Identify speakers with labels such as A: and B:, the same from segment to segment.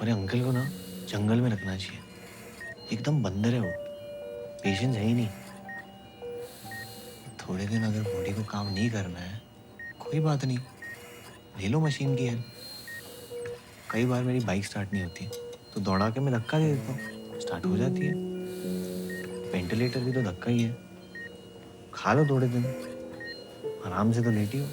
A: मेरे अंकल को ना जंगल में रखना चाहिए। एकदम बंदर है वो, पेशेंस है ही नहीं। थोड़े दिन अगर बॉडी को काम नहीं करना है, कोई बात नहीं, ले लो मशीन की हेल्प। कई बार मेरी बाइक स्टार्ट नहीं होती तो दौड़ा के मैं धक्का दे देता हूँ, स्टार्ट हो जाती है। वेंटिलेटर भी तो धक्का ही है। खा लो थोड़े दिन, आराम से तो लेटी हो।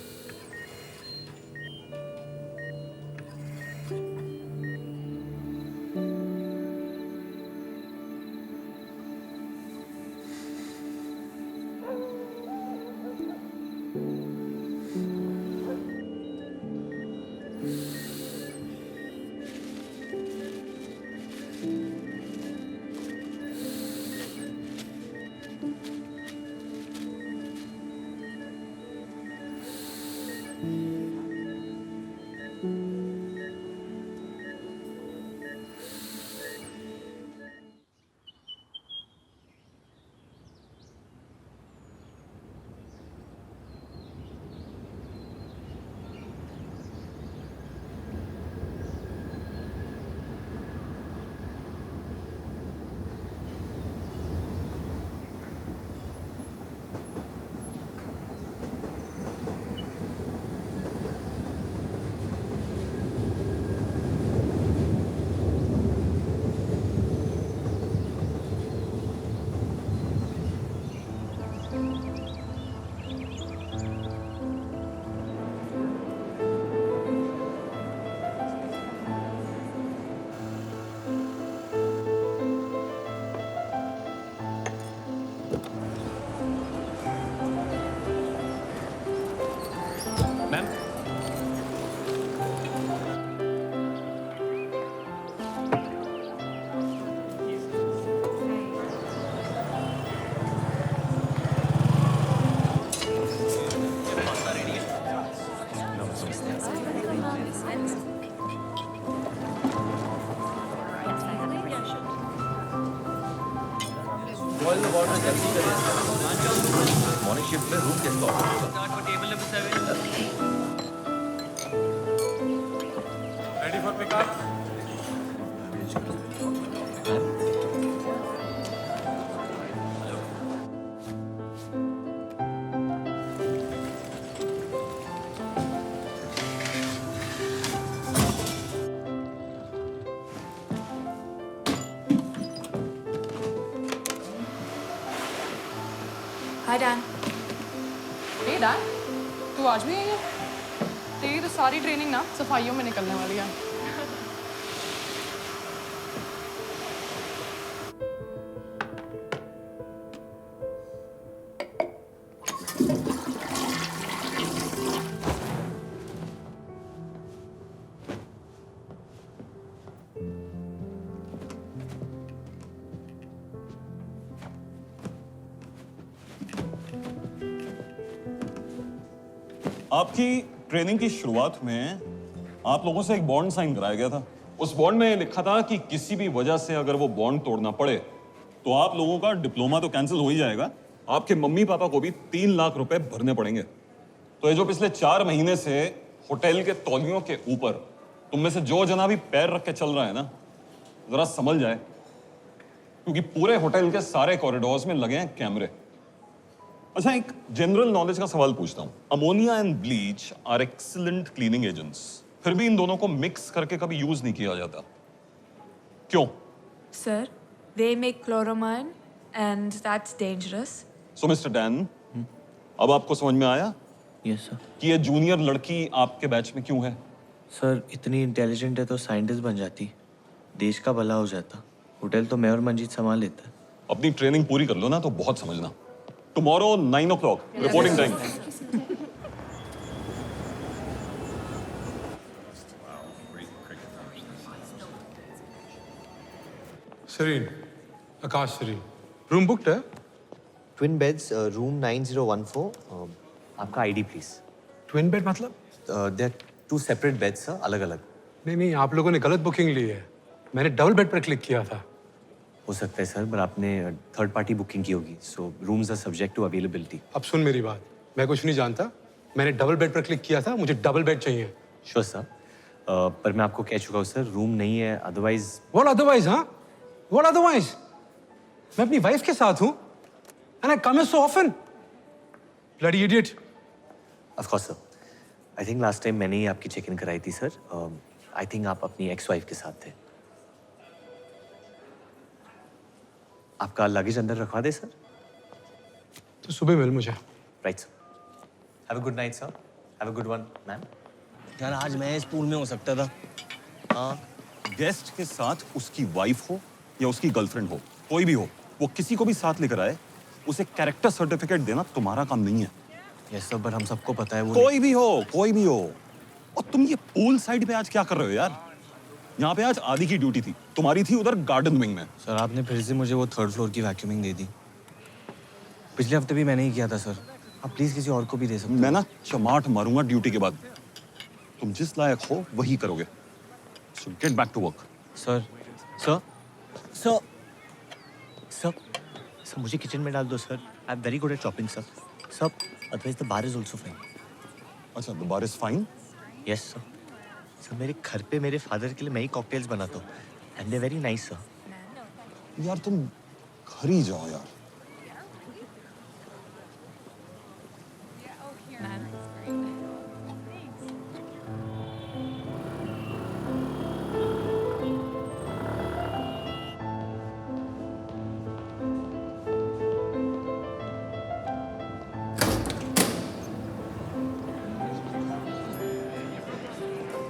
B: मैम, मॉर्निंग शिफ्ट में रूम कैसे होगा?
C: Ready for pickup?
D: Hi Dan.
E: Hey Dan, तू आज भी आई है? तेरी तो सारी ट्रेनिंग ना सफाइयों में निकलने वाली है।
F: आपकी ट्रेनिंग की शुरुआत में आप लोगों से एक बॉन्ड साइन कराया गया था। उस बॉन्ड में लिखा था कि किसी भी वजह से अगर वो बॉन्ड तोड़ना पड़े तो आप लोगों का डिप्लोमा तो कैंसिल हो ही जाएगा, आपके मम्मी पापा को भी 3 लाख रुपए भरने पड़ेंगे। तो ये जो पिछले 4 महीने से होटल के तौलियों के ऊपर तुम में से जो जना भी पैर रख के चल रहा है ना, जरा संभल जाए, क्योंकि पूरे होटल के सारे कॉरिडोर्स में लगे हैं कैमरे। अच्छा, एक जनरल नॉलेज का सवाल पूछता हूं। Ammonia and bleach are excellent cleaning agents, फिर भी इन दोनों को मिक्स करके कभी यूज नहीं किया जाता, क्यों?
D: Sir, they make chloramine and that's dangerous.
F: So mister Dan, अब आपको समझ में आया
A: यस सर।
F: कि ये जूनियर लड़की आपके बैच में क्यों है?
A: सर, इतनी इंटेलिजेंट है तो साइंटिस्ट बन जाती, देश का भला हो जाता। होटल तो मैं और मंजीत संभाल लेता है।
F: अपनी ट्रेनिंग पूरी कर लो ना तो बहुत समझना। Tomorrow 9 o'clock reporting time.
C: Serene, Akash Serene. Room booked है?
G: Twin beds room 9014। आपका आईडी प्लीज।
C: Twin bed मतलब?
G: They are 2 separate beds sir, अलग अलग।
C: नहीं नहीं, आप लोगों ने गलत बुकिंग ली है। मैंने डबल बेड पर क्लिक किया था।
G: हो सकता है सर, पर आपने थर्ड पार्टी बुकिंग की होगी, so rooms are subject to availability.
C: अब सुन मेरी बात, मैं कुछ नहीं जानता। मैंने डबल बेड पर क्लिक किया था, मुझे डबल बेड चाहिए।
G: Sure sir. पर मैं आपको कह चुका हूँ सर, रूम नहीं है, otherwise.
C: What otherwise, huh? What otherwise? मैं अपनी वाइफ के साथ हूँ and I come here so often. Bloody idiot.
G: Of course sir, I think last time मैंने ही आपकी चेक इन कराई थी सर। आई थिंक आप अपनी एक्स वाइफ के साथ थे। आपका लगेज अंदर रखवा दे सर?
C: तो सुबह मिल मुझे।
G: Right sir. Have a good night sir. Have a good one ma'am.
A: यार आज मैं इस पूल में हो सकता था। हाँ,
F: गेस्ट के साथ उसकी वाइफ हो या उसकी गर्लफ्रेंड हो, कोई भी हो, वो किसी को भी साथ लेकर आए, उसे कैरेक्टर सर्टिफिकेट देना तुम्हारा काम नहीं है।
A: यस सर, पर हम सबको पता है वो
F: कोई भी हो, कोई भी हो। और तुम ये पूल साइड पे आज क्या कर रहे हो यार? यहाँ पे आज आदि की ड्यूटी थी, तुम्हारी थी उधर गार्डन विंग में।
A: सर आपने फिर से मुझे वो 3rd फ्लोर की वैक्यूमिंग दे दी। पिछले हफ्ते भी मैंने ही किया था सर। आप प्लीज किसी और को भी दे सकते हो।
F: मैं ना चमाट मारूंगा ड्यूटी के बाद। तुम जिस लायक हो वही करोगे। So get back to work.
A: Sir sir sir sir sir मुझे किचन में डाल दो sir. I am very good at chopping sir. Sir otherwise the bar is also fine.
F: अच्छा, the bar is fine.
A: Yes sir. Sir मेरे घर पे मेरे father के लिए मैं ही कॉकटेल्स बनाता हूँ and they very nice sir.
F: यार तुम घर ही जाओ यार।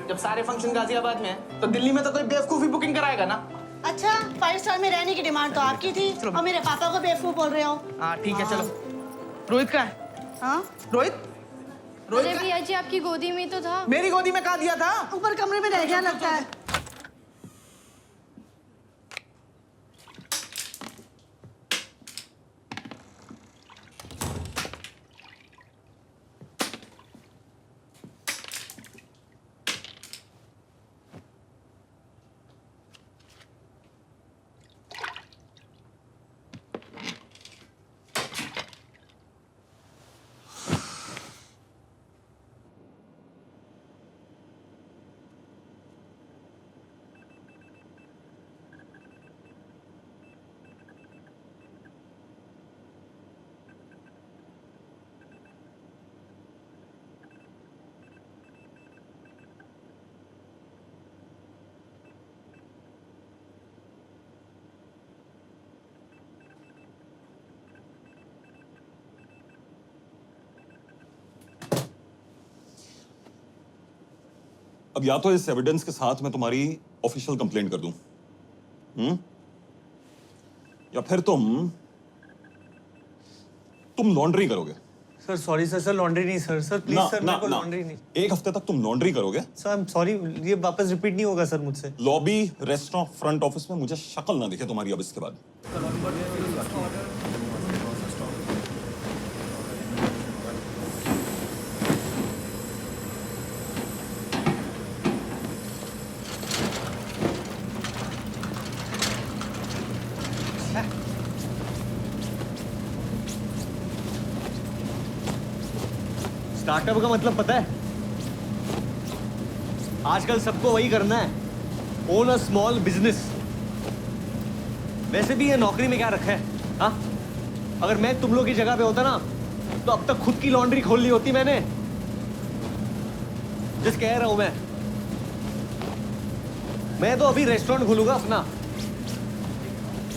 H: जब सारे फंक्शन गाजियाबाद में है तो दिल्ली में तो कोई बेवकूफी बुकिंग कराएगा ना।
I: अच्छा, 5 स्टार में रहने की डिमांड तो आपकी थी और मेरे पापा को बेवकूफ बोल रहे हो।
H: हाँ ठीक है, चलो। रोहित का है?
I: हाँ?
H: रोहित
J: अरे भैया जी आपकी गोदी में तो था।
H: मेरी गोदी में कहा दिया था?
I: ऊपर कमरे में रह गया लगता है।
F: अब या तो इस एविडेंस के साथ मैं तुम्हारी ऑफिशियल कंप्लेंट कर दूं, या फिर तुम लॉन्ड्री करोगे।
A: Sir sorry sir. Sir laundry नहीं सर। सर प्लीज सर, मेरे को लॉन्ड्री नहीं।
F: एक हफ्ते तक तुम लॉन्ड्री करोगे।
A: सर आई एम सॉरी, ये वापस रिपीट नहीं होगा सर मुझसे।
F: लॉबी, रेस्टोरेंट, फ्रंट ऑफिस में मुझे शक्ल ना दिखे तुम्हारी अब इसके बाद।
A: स्टार्टअप का मतलब पता है? आजकल सबको वही करना है, ओन अ स्मॉल बिजनेस। वैसे भी ये नौकरी में क्या रखा है? हाँ, अगर मैं तुम लोग की जगह पे होता ना तो अब तक खुद की लॉन्ड्री खोल ली होती मैंने। जिस कह रहा हूं मैं तो अभी रेस्टोरेंट खोलूंगा अपना।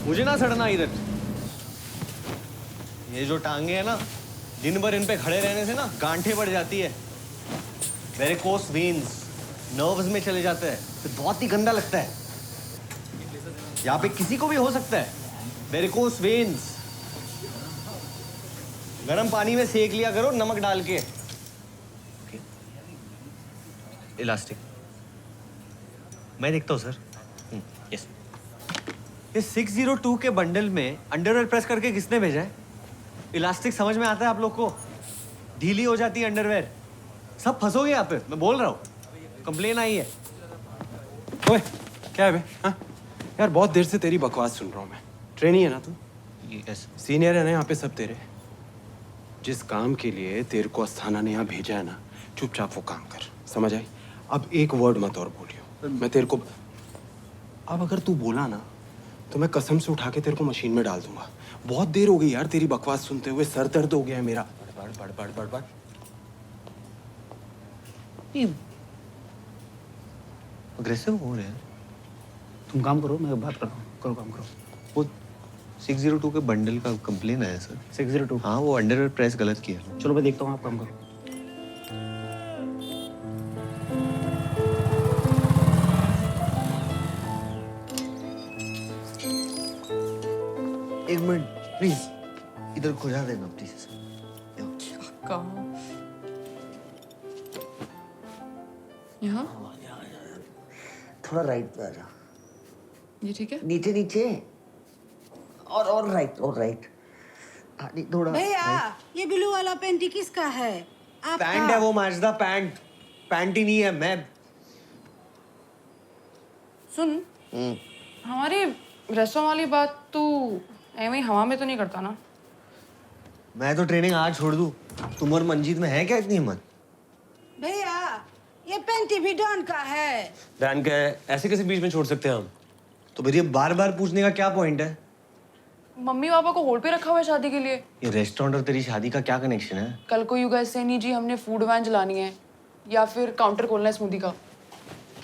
A: मुझे ना सड़ना इधर। ये जो टांगे है ना, दिन भर इन पे खड़े रहने से ना गांठें बढ़ जाती है। वेरिकोस वेन्स नर्व्स में चले जाते हैं, तो बहुत ही गंदा लगता है। यहाँ पे किसी को भी हो सकता है वेरिकोस वेन्स। गर्म पानी में सेक लिया करो नमक डाल के। इलास्टिक मैं देखता हूँ सर। यस। ये 602 के बंडल में अंडरवेयर प्रेस करके किसने भेजा है? इलास्टिक समझ में आता है आप लोग को? ढीली हो जाती है अंडरवेयर, सब फंसोगे यहाँ पे। मैं बोल रहा हूँ, कंप्लेन आई है।
C: ओए, क्या है बे? हाँ? यार बहुत देर से तेरी बकवास सुन रहा हूँ मैं। ट्रेनी है ना तू?
A: यस।
C: सीनियर है ना यहाँ पे सब तेरे। जिस काम के लिए तेरे को अस्थाना ने यहाँ भेजा है ना, चुपचाप वो काम कर, समझ आई?
H: अब एक वर्ड मत और बोलियो। मैं तेरे को अब अगर तू बोला ना तो मैं कसम से उठा के तेरे को मशीन में डाल दूंगा। बहुत देर हो गई यार तेरी बकवास सुनते हुए, सर दर्द हो गया है मेरा। बढ़
A: अग्रेसिव हो रहे हैं।
C: तुम काम करो, मैं बात कर रहा हूँ। करो काम करो।
A: वो 602 के बंडल का कंप्लेन आया सर।
C: 602।
A: हाँ, वो अंडरवेयर प्रेस गलत किया।
C: चलो मैं देखता हूँ, आप काम करो।
A: एक मिनट प्लीज, इधर खुजा देना प्लीज।
E: कहाँ? यहाँ?
G: थोड़ा राइट पे आ जा।
E: ये ठीक है?
G: नीचे नीचे और राइट नहीं, थोड़ा
I: भैया ये ब्लू वाला पेंटी किसका है? आपका?
A: पैंट है वो, माजदा पैंट। पैंट ही नहीं है मैं।
E: सुन, हमारी रेस्टोरेंट वाली बात तू ऐਵੇਂ ही हवा में तो नहीं करता ना?
A: मैं तो ट्रेनिंग आज छोड़ दूं। तुम और मंजीत में है क्या इतनी हिम्मत?
I: भैया ये पेंटी भी डॉन का है।
B: डैन का है, ऐसे कैसे बीच में छोड़ सकते हैं हम?
A: तो फिर ये बार बार पूछने का क्या पॉइंट है?
E: मम्मी पापा को होल्ड पे रखा हुआ है शादी के लिए।
A: ये रेस्टोरेंट और तेरी शादी का क्या कनेक्शन है?
E: कल को यू गाइस से नहीं जी हमने फूड वैन चलानी है या फिर काउंटर खोलना है स्मूदी का,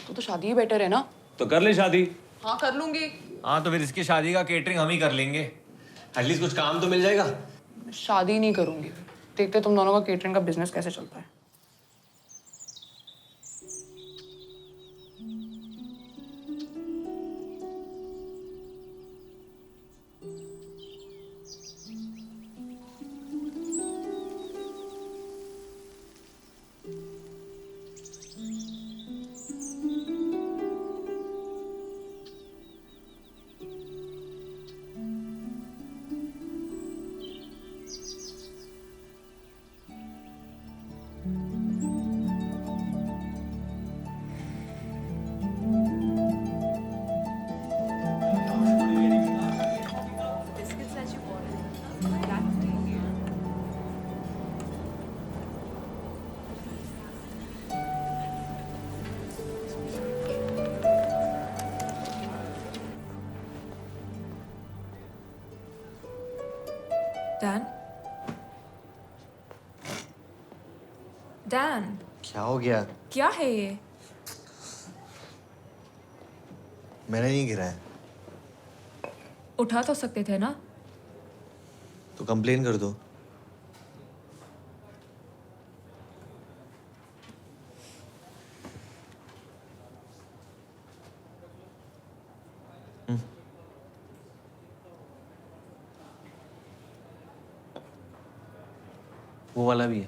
E: तो शादी ही बेटर है ना?
B: तो कर ले शादी।
E: हाँ कर लूंगी।
A: हाँ, तो फिर इसकी शादी का केटरिंग हम ही कर लेंगे। एटलीस्ट कुछ काम तो मिल जाएगा।
E: शादी नहीं करूंगी, देखते तुम दोनों का केटरिंग का बिजनेस कैसे चलता है।
D: Dan? Dan,
A: क्या हो गया?
D: क्या है ये?
A: मैंने नहीं गिराया।
D: उठा तो सकते थे ना?
A: तो कंप्लेन कर दो। वो वाला भी है।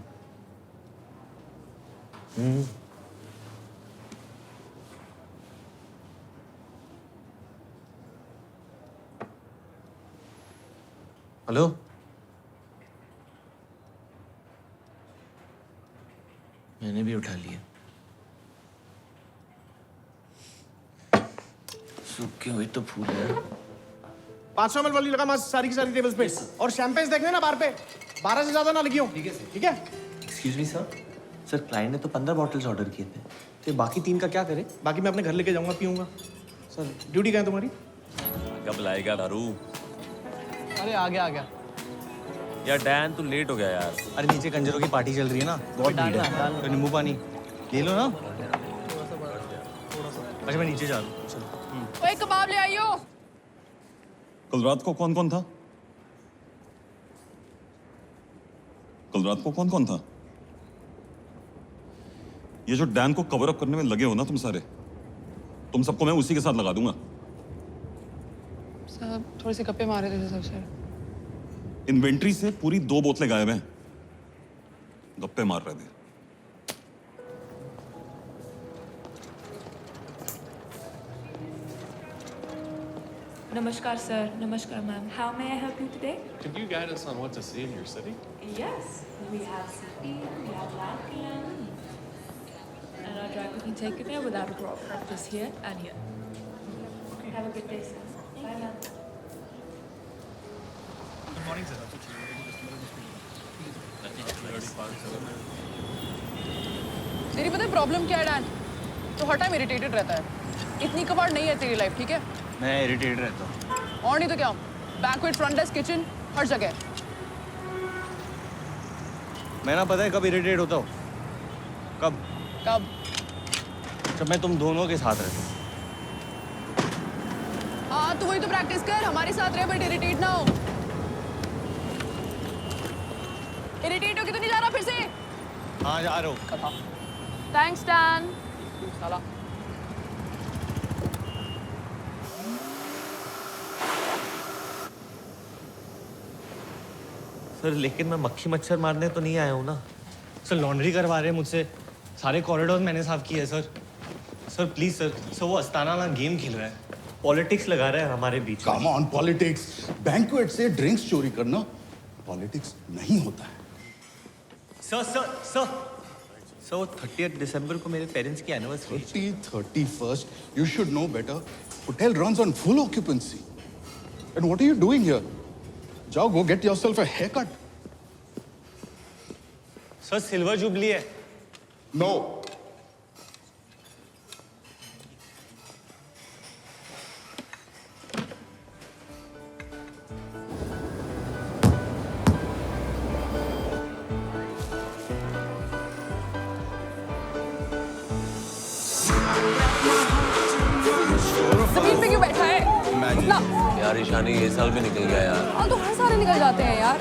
A: हेलो, मैंने भी उठा लिया। सूखे हुए तो फूल है।
H: 500 ml वाली लगा मस्त सारी की सारी टेबल्स पे। और शैंपेन्स देखने ना बाहर पे, 12 से ज्यादा ना लगी हो। ठीक है?
A: Excuse me sir. Sir, client ने तो 15 बॉटल्स ऑर्डर किए थे, तो बाकी 3 का क्या करें?
H: बाकी मैं अपने घर लेके जाऊंगा, पीऊंगा। सर ड्यूटी क्या है तुम्हारी?
B: कब लाएगा दारू?
H: अरे आ गया।
B: यार डैन तू लेट हो गया यार।
A: अरे नीचे कंजरों की पार्टी चल रही है ना, बहुत भीड़ है। तो नींबू पानी ले लो ना। अच्छा, मैं नीचे जा रहा हूँ। चलो।
E: ओए कबाब ले आइयो।
F: कल रात को कौन कौन था? ये जो डैन को कवर अप करने में लगे हो ना तुम सारे, तुम सबको मैं उसी के साथ लगा दूंगा।
E: सब थोड़े से गप्पे मारे थे सबसे।
F: इन्वेंट्री से पूरी 2 बोतलें गायब हैं, गप्पे मार रहे थे।
D: Namaskar, sir. Namaskar, ma'am. How may I help you today?
B: Could you guide us on what to see in your city?
D: Yes, we have city, we have Latvian, and our driver can take you there without a problem. Just here and here. Have a good day, sir. Bye, ma'am.
E: तेरी पता है problem क्या है Dan? तो हर time irritated रहता है। इतनी कबाड़ नहीं है तेरी लाइफ, ठीक है?
A: मैं इरिटेट रहता हूँ।
E: और नहीं तो क्या, बैंक्वेट, फ्रंट डेस्क, किचन, हर जगह।
A: मैं ना पता है कब इरिटेट होता हूँ? कब?
E: कब?
A: जब मैं तुम दोनों के साथ रहता हूँ।
E: हाँ तो वही तो प्रैक्टिस कर, हमारे साथ रहे बट इरिटेट ना हो। इरिटेट होके तो नहीं जा रहा फिर से?
A: हाँ जा रहा हूँ।
E: Thanks Dan. साला।
A: सर लेकिन मैं मक्खी मच्छर मारने तो नहीं आया हूँ ना। सर लॉन्ड्री करवा रहे हैं मुझसे, सारे कॉरिडोर मैंने साफ किए सर। सर प्लीज सर, वो अस्ताना ना गेम खेल रहा है, पॉलिटिक्स लगा रहा है हमारे बीच में।
K: कम ऑन पॉलिटिक्स, बैंक्वेट से ड्रिंक्स चोरी करना पॉलिटिक्स नहीं होता है।
A: सर सर सर सर 30 दिसंबर को मेरे पेरेंट्स की anniversary.
K: 31st, you should know better. Hotel runs on full occupancy. And what are you doing here? जाओ, go get yourself a haircut.
A: Sir silver jubilee है।
K: No.
E: जमीन पे क्यों बैठा है? उठना।
B: यार ईशानी ये साल भी निकल गया यार।
E: हाँ तो हर सारे निकल जाते हैं यार।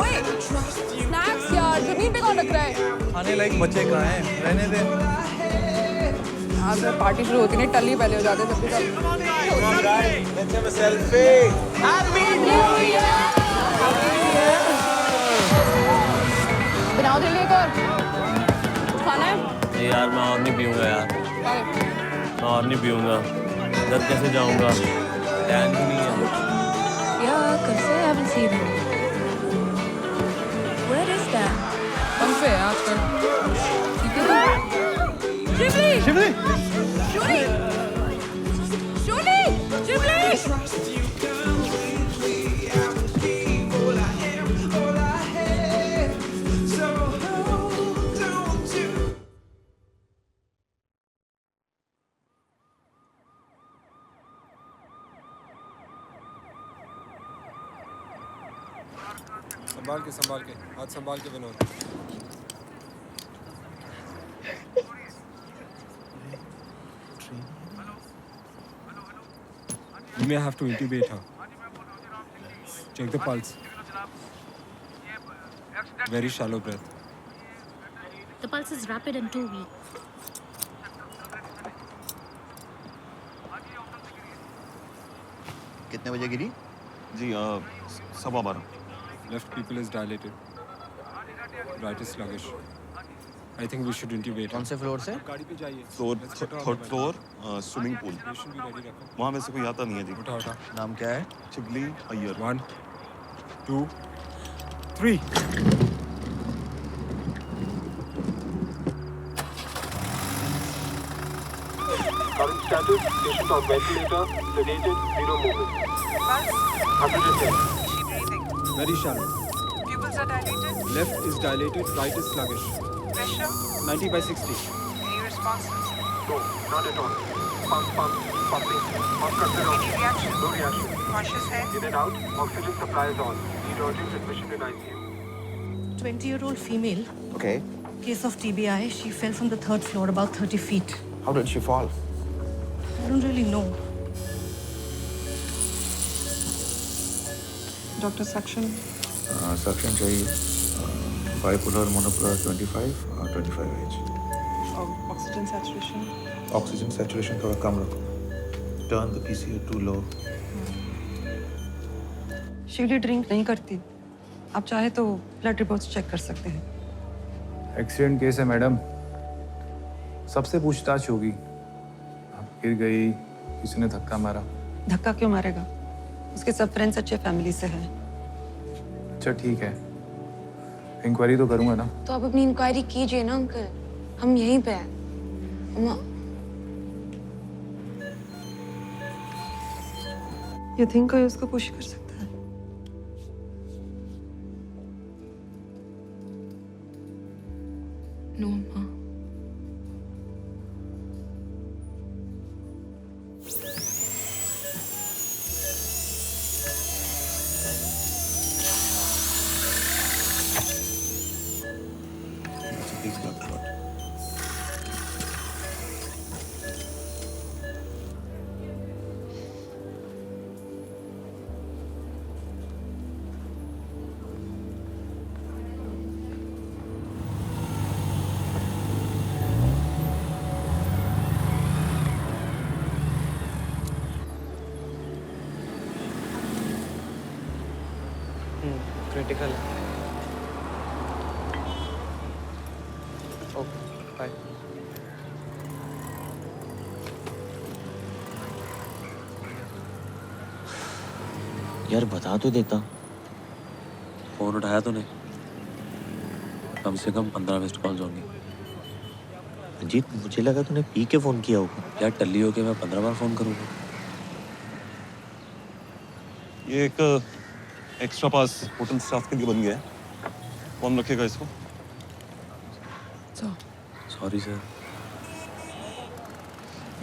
E: ओए, स्नैक्स यार, जमीन पे कौन रख रहा है?
C: खाने लायक बच्चे कहाँ हैं? रहने दे।
E: हाँ जब पार्टी शुरू होती नहीं टल्ली पहले हो जाते तब भी बनाओ तेरे लिए एक और। खाना है?
B: यार मैं और नहीं पीऊंगा यार, मैं और नहीं पीऊंगा। घर कैसे जाऊंगा? ध्यान भी नहीं है।
D: Yeah, because I haven't seen him. Where is that?
E: कौन पे है आजकल? शिवली!
C: शिवली!
E: शूली! शूली! शिवली!
C: संभाल के, हाथ संभाल के Vinod. You may have to intubate her. Check the pulse. Very shallow breath.
J: The pulse is rapid and too weak.
A: कितने बजे गिरी?
F: जी 12:15।
C: Left pupil is dilated. Right is sluggish. I think we should intubate.
A: कौन से floor से?
C: गाड़ी पे जाइए।
F: Floor, third floor, swimming pool.
C: Patient भी ready रखो।
F: वहाँ में से कोई आता नहीं है जी।
C: उठा उठा।
A: नाम क्या है?
F: शिवली Iyer.
C: 1, 2, 3.
L: Current status, patient on ventilator, sedated, zero movement. Pulse? 110.
C: Very shallow.
L: Pupils are dilated.
C: Left is dilated, right is sluggish.
L: Pressure?
C: 90/60.
L: Any responses? No, not at all. Pumping. Pump cuts are on. Any reaction? No reaction. Conscious है? In and out. Oxygen supply is on. Need urgent admission in ICU.
I: 20-year-old female.
A: Okay.
I: Case of TBI. She fell from the 3rd floor about 30 feet.
A: How did she fall?
I: I don't really know.
E: Doctor suction
M: suction चाहिए। Bipolar monopolar 25 edge.
E: Oxygen saturation
M: oxygen saturation थोड़ा कम रखो। Turn the PCR to low.
E: Shivali drink नहीं करती। आप चाहे तो blood reports check कर सकते हैं।
C: एक्सीडेंट केस है मैडम, सबसे पूछताछ होगी। आप गिर गई, किसी ने धक्का मारा।
E: धक्का क्यों मारेगा? उसके सब फ्रेंड्स अच्छे फैमिली से हैं।
C: अच्छा ठीक है, इंक्वायरी तो करूंगा ना।
J: तो आप अपनी इंक्वायरी कीजिए ना अंकल, हम यहीं पे हैं।
E: You think कोई उसको पुश कर सकता है?
J: नो माँ,
A: प्रैक्टिकल है। Okay bye. यार बता तो देता।
B: फोन उठाया तूने? कम से कम 15 मिस्ड कॉल्स होंगी।
A: अजीत मुझे लगा तूने पी के फोन किया होगा।
B: यार टल्ली होके मैं 15 बार फोन करूँगा?
F: ये एक एक्स्ट्रा पास होटल स्टाफ के लिए बन गया है। कौन रखेगा इसको?
B: Sorry sir.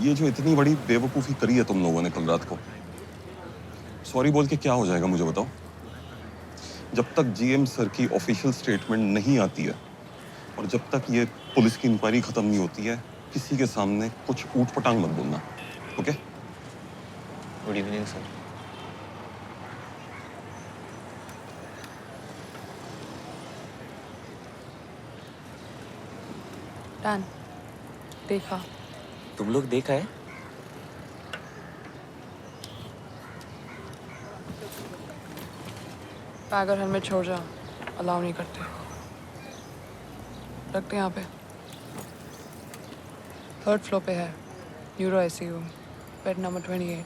F: ये जो इतनी बड़ी बेवकूफ़ी करी है तुम लोगों ने कल रात को, सॉरी बोल के क्या हो जाएगा मुझे बताओ? जब तक जीएम सर की ऑफिशियल स्टेटमेंट नहीं आती है और जब तक ये पुलिस की इंक्वायरी खत्म नहीं होती है, किसी के सामने कुछ ऊट पटांग मत बोलना, okay?
A: Good evening sir.
E: Dan, देखा?
G: तुम लोग देखा है?
E: बैग और हेलमेट छोड़ जा, अलाउ नहीं करते। रखते यहाँ पे। 3rd फ्लोर पे है, न्यूरो आईसीयू, बेड नंबर 28।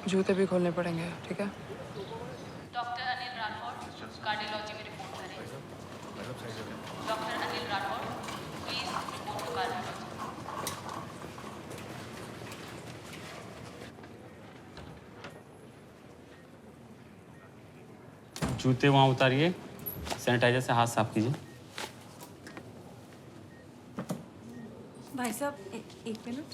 E: जूते भी खोलने पड़ेंगे, ठीक है?
D: डॉक्टर अनिल राठौर कार्डियोलॉजी में रिपोर्ट करें। Doctor Anil Rathore please report to cardiology.
N: जूते वहाँ उतारिए, सैनिटाइजर से हाथ साफ कीजिए।
D: भाई साहब एक मिनट।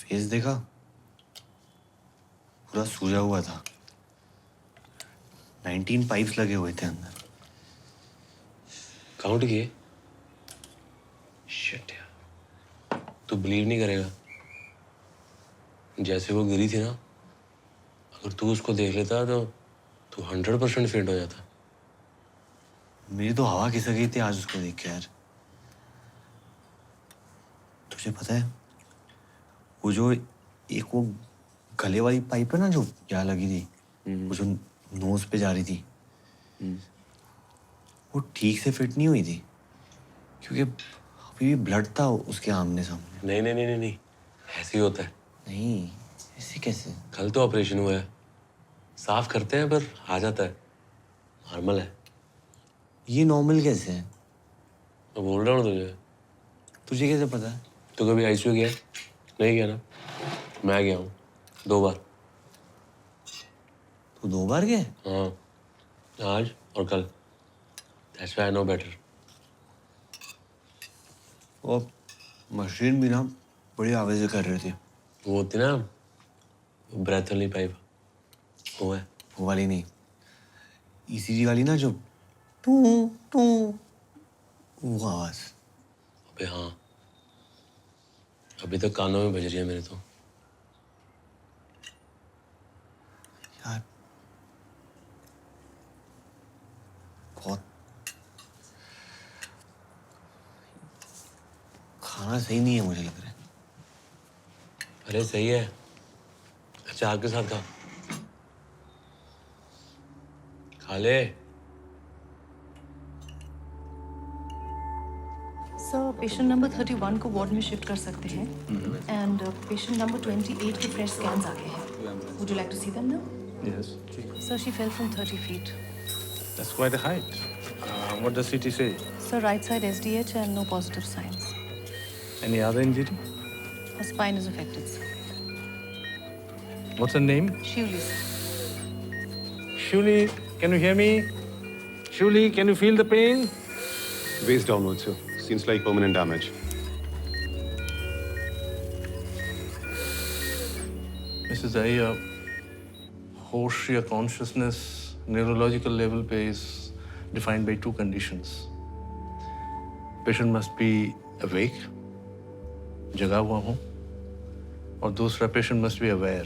A: फेस देखा? पूरा सूजा हुआ था। 19 पाइप्स लगे हुए थे अंदर।
B: काउंट किए? शिट यार, तू बिलीव नहीं करेगा, जैसे वो गिरी थी ना, अगर तू उसको देख लेता तो तू 100% फेंट हो जाता।
A: मेरी तो हवा खिसक गई थी आज उसको देख के यार। तुझे पता है वो जो एक वो गले वाली पाइप है ना जो यहाँ लगी थी, वो जो नोज पे जा रही थी, वो ठीक से फिट नहीं हुई थी क्योंकि अभी भी ब्लड था उसके आमने सामने।
B: नहीं नहीं नहीं नहीं नहीं, ऐसे ही होता है।
A: नहीं ऐसे कैसे?
B: कल तो ऑपरेशन हुआ है, साफ करते हैं पर आ जाता है, नॉर्मल है।
A: ये नॉर्मल कैसे है?
B: मैं बोल रहा हूँ तुझे।
A: तुझे कैसे पता है?
B: तो कभी आईसीयू गया? नहीं गया ना? मैं गया हूँ 2 बार।
A: तू 2 बार गया?
B: हाँ, आज और कल। That's why I know better.
A: वो मशीन भी ना बड़ी आवाज़ से कर रही थी।
B: वो होती ना ब्रेथ वाली पाइप, वो है।
A: वो वाली नहीं, ईसीजी वाली ना जो टू टू, वो आवाज़।
B: अबे हाँ, अभी तक कानों में बज रही है मेरे तो।
A: यार बहुत खाना सही नहीं है मुझे लग रहा है।
B: अरे सही है, अचार के साथ खा। खा ले।
O: सर पेशेंट नंबर 31 को वार्ड में शिफ्ट कर सकते हैं एंड पेशेंट नंबर 28 के फ्रेश स्कैन्स आ गए हैं। Would you like to see them now?
K: Yes.
O: Sir she fell from 30 feet.
M: That's quite a height. What does CT say?
O: Sir, right side SDH and no positive signs.
M: Any other injury?
O: Her spine is affected, sir.
M: What's her name?
O: Shivli, sir.
M: Shuli, can you hear me? Shuli, can you feel the pain?
P: Waist downwards, sir. Seems like permanent damage.
M: Mrs. Iyer, hosh या consciousness neurological level पे is defined by two conditions. Patient must be awake, जगा हुआ हो, और दूसरा patient must be aware.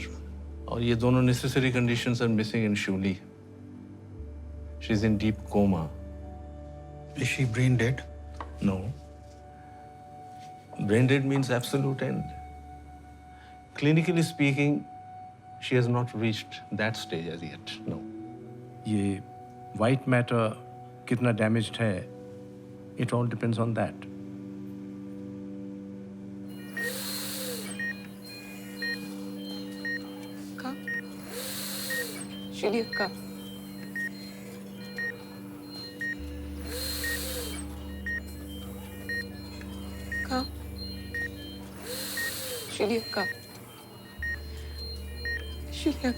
M: और ये दोनों necessary conditions are missing in Shuli. She's in deep coma.
C: Is she brain dead?
M: No. Brain dead means absolute end. Clinically speaking, she has not reached that stage as yet. No. ये white matter कितना damaged है, it all depends on that.
J: का? Shuli का? का? Shuli का? Shuli का?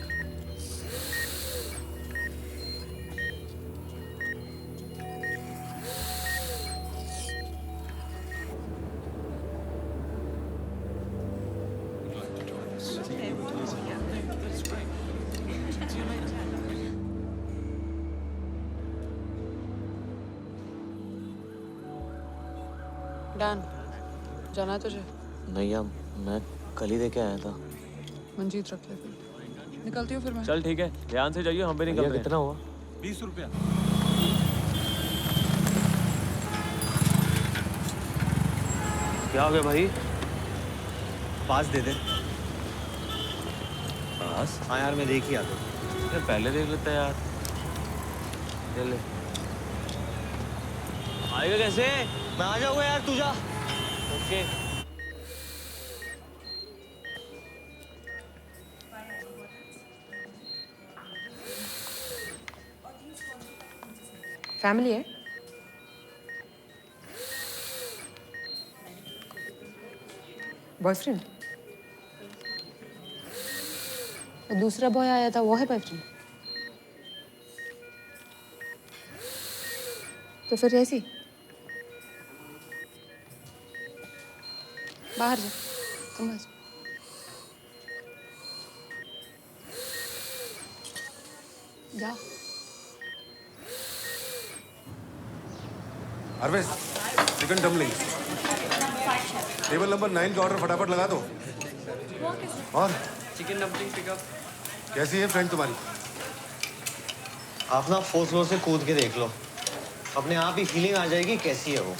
E: Dan, जाना है तुझे?
A: नहीं यार, मैं कल ही देके आया था।
E: मंजीत रख ले फिर। निकलती हूँ फिर मैं।
B: चल ठीक है, ध्यान से जाइए, हम भी निकल रहे हैं।
A: कितना हुआ?
F: 20 रुपया।
A: क्या हो गया भाई? पास दे दे।
B: पास?
A: हाँ यार, मैं देख ही आता हूँ।
B: यार पहले देख लेता यार। ले ले। आएगा कैसे?
A: मैं आ जाऊंगा यार, तू जा।
B: ओके।
J: फैमिली है? बॉयफ्रेंड? दूसरा बॉय आया था, वो है बॉयफ्रेंड? तो फिर ऐसी बाहर जा, तुम आ जाओ। जा।
Q: Arvind, chicken dumpling. Table number 9 का ऑर्डर फटाफट लगा दो। और
C: चिकन डम्पलिंग पिकअप।
Q: कैसी है फ्रेंड तुम्हारी?
A: आप ना 4th फ्लोर से कूद के देख लो, अपने आप ही फीलिंग आ जाएगी कैसी है वो।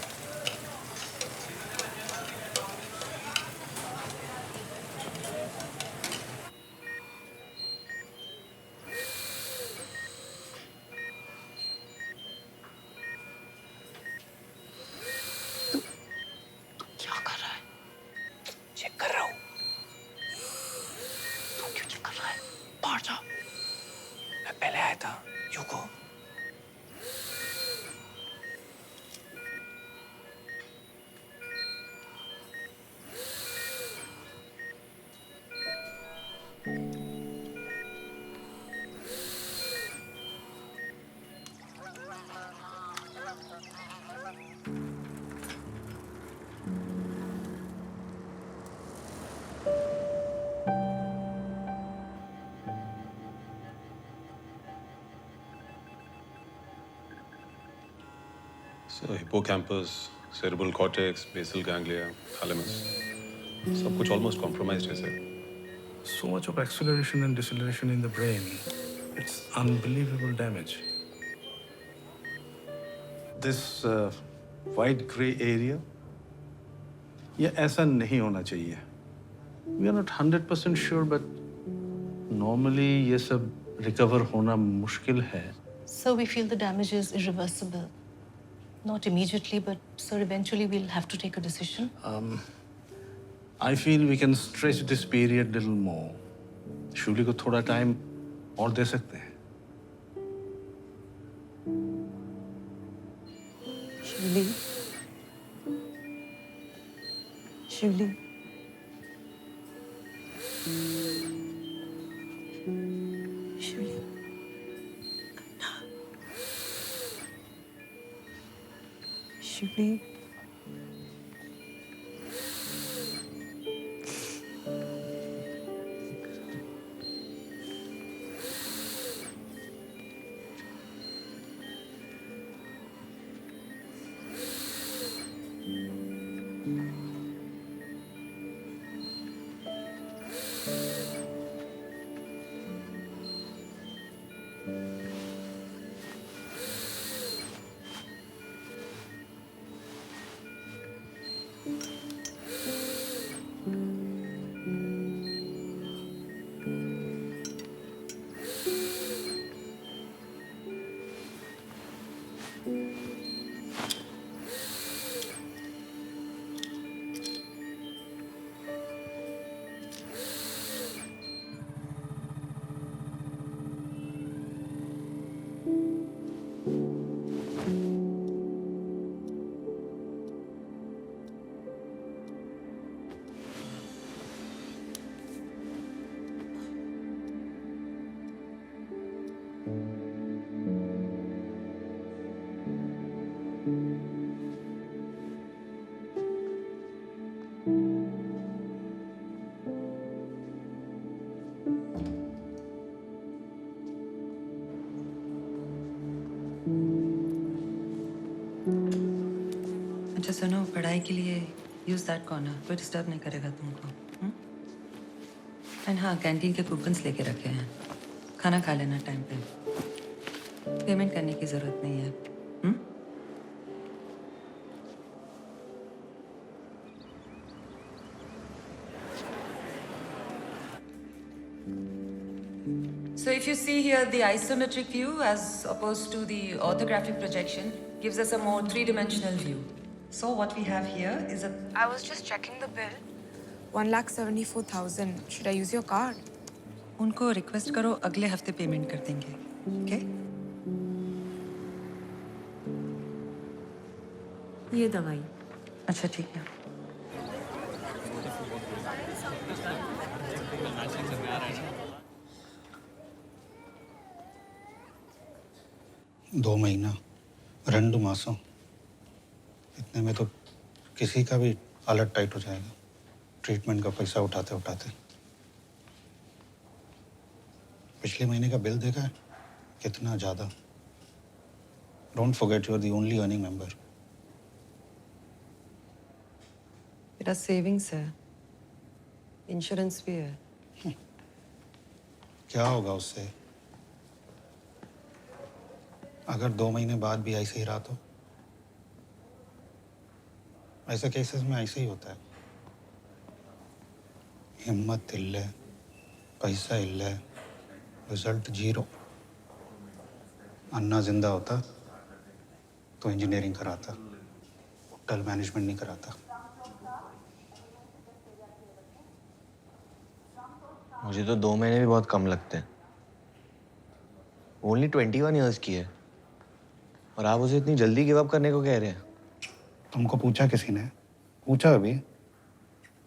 J: क्या कर रहा है? चेक कर रहा हूँ। तू क्यों चेक कर रहा है? बाहर जा। मैं पहले आया था, UCO.
P: So hippocampus, cerebral cortex, basal ganglia, thalamus, सब कुछ almost compromised है sir.
M: So much of acceleration and deceleration in the brain. It's unbelievable damage. This white gray area, ये ऐसा नहीं होना चाहिए. We are not 100% sure, but normally ये सब recover होना मुश्किल है.
O: So we feel the damage is irreversible. Not immediately, but sir, eventually we'll have to take a decision.
M: I feel we can stretch this period little more. शूली को थोड़ा time और दे सकते हैं.
O: शिवली, शिवली, शिवली, शिवली, अच्छा सुनो, पढ़ाई के लिए यूज दैट कॉर्नर, कोई डिस्टर्ब नहीं करेगा तुमको। एंड हाँ, कैंटीन के कूपन्स लेके रखे हैं, खाना खा लेना टाइम पे। पेमेंट करने की जरूरत नहीं है। So if you see here, the isometric view as opposed to the orthographic projection gives us a more three-dimensional view. So what we have here is a...
E: I was just checking the bill. 1,74,000. Should I use your card?
O: उनको request करो, अगले हफ्ते payment कर देंगे। Okay?
R: ये दवाई।
O: अच्छा ठीक है।
K: दो महीना, 2 मासों, इतने में तो किसी का भी हालत टाइट हो जाएगा, ट्रीटमेंट का पैसा उठाते उठाते। पिछले महीने का बिल देखा है? कितना ज़्यादा। Don't forget you are the only earning member.
O: मेरा सेविंग्स है, इंश्योरेंस भी है।
K: क्या होगा उससे? अगर 2 महीने बाद भी ऐसे ही रहा तो? ऐसे केसेस में ऐसे ही होता है। हिम्मत इल्ले, पैसा इल्ले, रिजल्ट 0। अन्ना जिंदा होता तो इंजीनियरिंग कराता, होटल मैनेजमेंट नहीं कराता।
A: मुझे तो 2 महीने भी बहुत कम लगते हैं। ओनली 21 ईयर्स की है और आप उसे इतनी जल्दी गिव अप करने को कह रहे हैं।
K: तुमको पूछा किसी ने? पूछा अभी?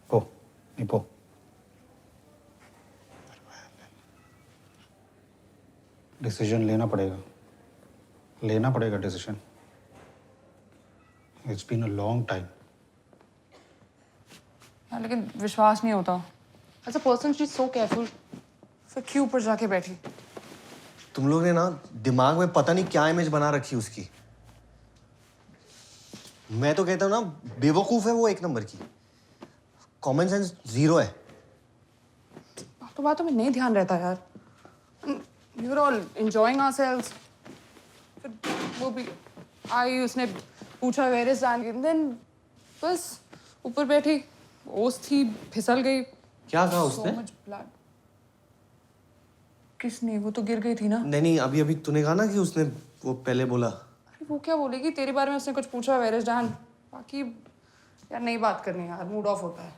K: पो नहीं पो। डिसीजन लेना पड़ेगा decision. It's been a long time.
E: लेकिन विश्वास नहीं होता। As a person she is so careful, फिर क्यों ऊपर जाके बैठी?
A: तुम लोग ने ना दिमाग में पता नहीं क्या इमेज बना रखी उसकी। मैं तो कहता हूँ ना, बेवकूफ है वो, 1 नंबर की। कॉमन सेंस 0 है।
E: बातों में नहीं ध्यान रहता यार। We were all enjoying ourselves. फिर वो भी आई, उसने पूछा where is Dan? And then बस ऊपर बैठी, ओस थी, फिसल गई।
A: क्या कहा उसने?
E: So much blood. किसने? वो तो गिर गई थी ना।
A: नहीं, अभी तूने कहा ना कि उसने वो पहले बोला।
E: अरे वो क्या बोलेगी? तेरे बारे में उसने कुछ पूछा where is Dan? बाकी यार नहीं बात करनी यार, मूड ऑफ होता है।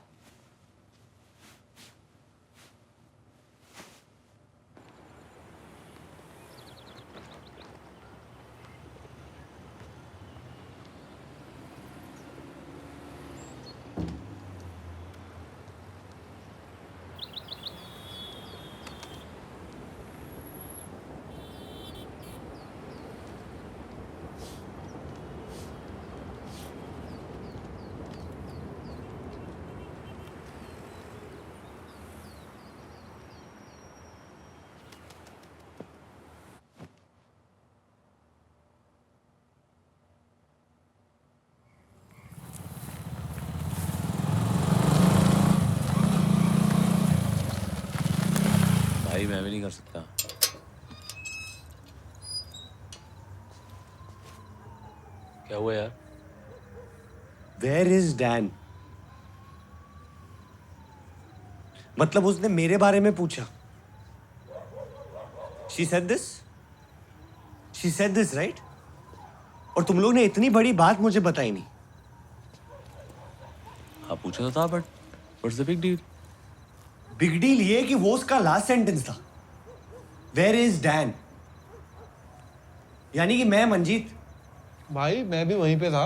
B: भाई मैं भी नहीं कर सकता। क्या हुआ यार?
G: Where is Dan? मतलब उसने मेरे बारे में पूछा। She said this? She said this, right? और तुम लोग ने इतनी बड़ी बात मुझे बताई नहीं।
B: हाँ पूछा तो था, but what's the big deal?
G: Big deal ये कि वो उसका लास्ट सेंटेंस था। Where is Dan? यानी कि मैं मंजीत।
J: भाई मैं भी वहीं पे था।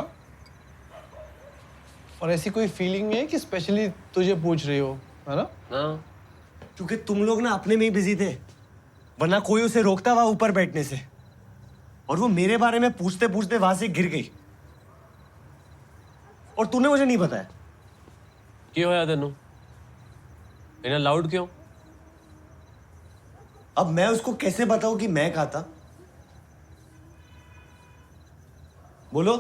J: और ऐसी कोई फीलिंग नहीं है कि स्पेशली तुझे पूछ रही हो, है ना?
B: हाँ।
G: क्योंकि तुम लोग ना अपने में ही बिजी थे, वरना कोई उसे रोकता हुआ ऊपर बैठने से। और वो मेरे बारे में पूछते पूछते वहां से गिर गई। और तूने मुझे नहीं बताया।
B: क्यों होया तेनू? इन्हें लाउड क्यों?
G: अब मैं उसको कैसे बताऊं कि मैं कहा था? बोलो,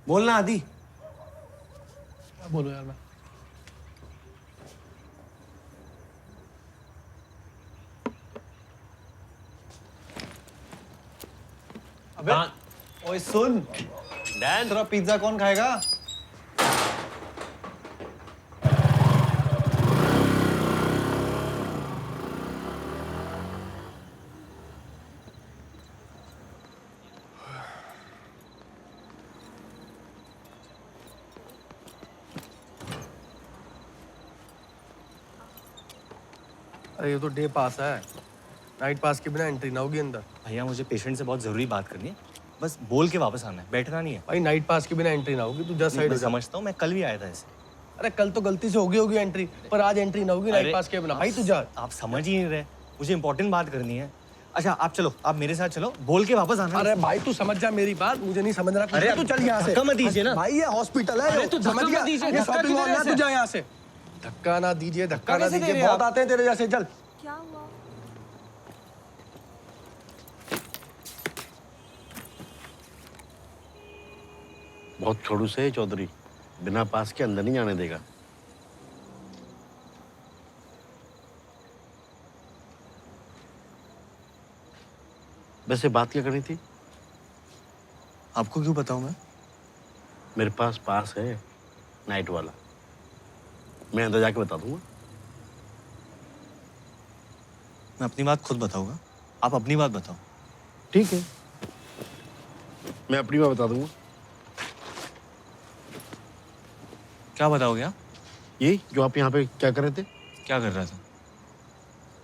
G: बोलना आदि।
J: क्या बोलो यार मैं? अबे, ओए सुन,
B: डैन
J: तेरा पिज्जा कौन खाएगा? अरे ये तो डे पास है, नाइट पास के बिना एंट्री ना होगी अंदर।
G: भैया मुझे पेशेंट से बहुत जरूरी बात करनी है, बस बोल के वापस आना है, बैठना नहीं है।
J: भाई नाइट पास के बिना एंट्री ना होगी, तू जस्ट साइड
G: मैं
J: हो जा।
G: समझता हूँ, मैं कल भी आया था ऐसे।
J: अरे कल तो गलती से होगी एंट्री, पर आज एंट्री ना होगी नाइट पास के बिना। भाई तू जा।
G: आप समझ ही नहीं रहे, मुझे इंपॉर्टेंट बात करनी है। अच्छा आप चलो, आप मेरे साथ चलो, बोल के वापस आना।
J: अरे भाई तू समझ जा मेरी बात, मुझे नहीं समझ रहा।
G: अरे
J: तू चल यहाँ से।
G: धक्का मत दीजिए ना।
J: भाई ये हॉस्पिटल है।
G: अरे तू
J: समझ गया? ये शॉपिंग मॉल है, तू जा यहाँ से। धक्का ना दीजिए, धक्का ना दीजिए, बहुत आते हैं तेरे जैसे। चल।
D: क्या हुआ?
R: बहुत खड़ूस है चौधरी, बिना पास के अंदर नहीं जाने देगा। वैसे बात क्या करनी थी?
G: आपको क्यों बताऊं मैं?
R: मेरे पास पास है नाइट वाला, मैं अंदर जाके बता दूंगा।
G: मैं अपनी बात खुद बताऊंगा, आप अपनी बात बताओ।
R: ठीक है, मैं अपनी बात बता दूंगा।
G: क्या बताओगे आप?
R: ये जो आप यहाँ पे क्या कर रहे थे?
G: क्या कर रहा था?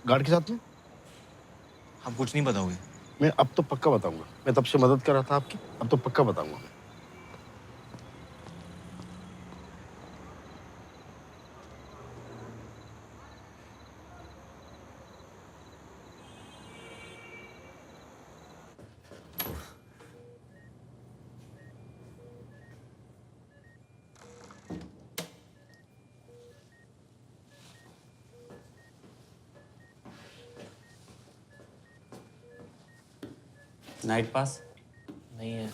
R: गार्ड के साथ में?
G: आप कुछ नहीं बताओगे?
R: मैं अब तो पक्का बताऊंगा। मैं तब से मदद कर रहा था आपकी, अब तो पक्का बताऊंगा मैं।
N: नाइट पास
G: नहीं है।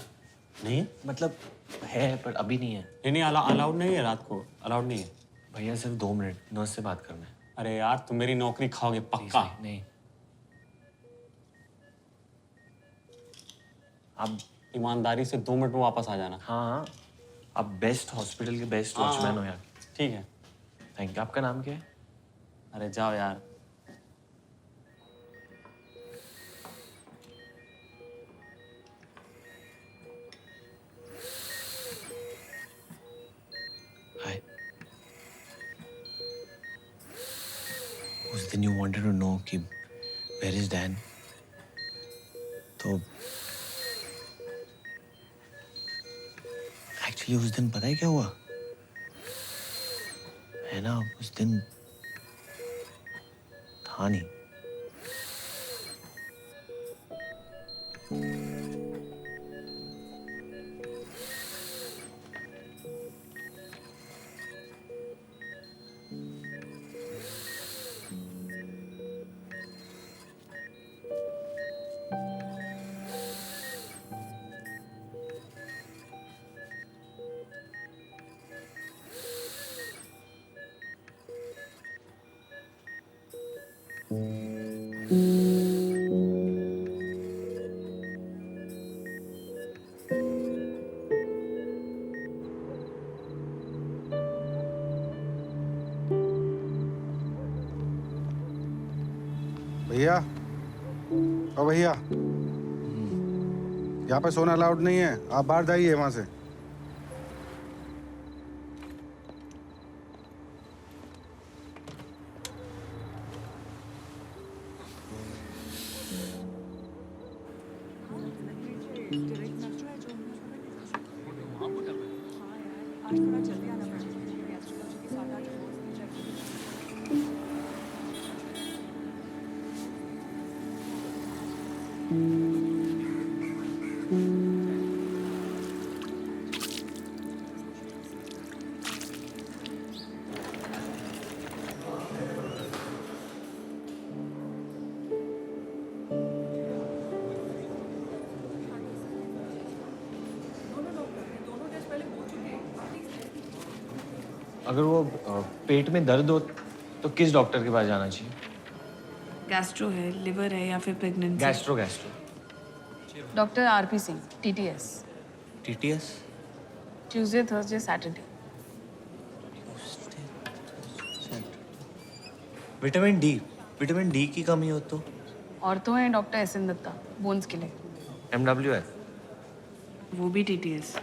N: नहीं है?
G: मतलब है पर अभी नहीं है।
N: नहीं अलाउड नहीं है, रात को अलाउड नहीं है।
G: भैया सिर्फ 2 मिनट, नर्स से बात करना है।
N: अरे यार तुम मेरी नौकरी खाओगे पक्का।
G: नहीं, आप
N: ईमानदारी से 2 मिनट में वापस आ जाना।
G: हाँ, आप बेस्ट हॉस्पिटल के बेस्ट
N: हाँ,
G: वॉचमैन हो यार।
N: ठीक है।
G: Thank you. आपका नाम क्या है?
N: अरे जाओ यार।
G: हाय। उस दिन यू वांटेड टू नो कि वेयर इज डैन, तो एक्चुअली उस दिन पता है क्या हुआ है ना? उस दिन था नहीं।
K: भैया, ओ भैया, यहाँ पे सोना अलाउड नहीं है, आप बाहर जाइए वहां से।
A: अगर वो पेट में दर्द हो तो किस डॉक्टर के पास जाना चाहिए?
E: गैस्ट्रो है, लिवर है या फिर pregnancy?
A: Gastro.
E: Doctor RP Singh, TTS.
A: TTS?
E: Tuesday, Thursday, Saturday.
A: Vitamin D की कमी हो तो?
E: और तो है डॉक्टर एसएन दत्ता, बोन्स के लिए।
A: MWF?
E: वो भी टीटीएस।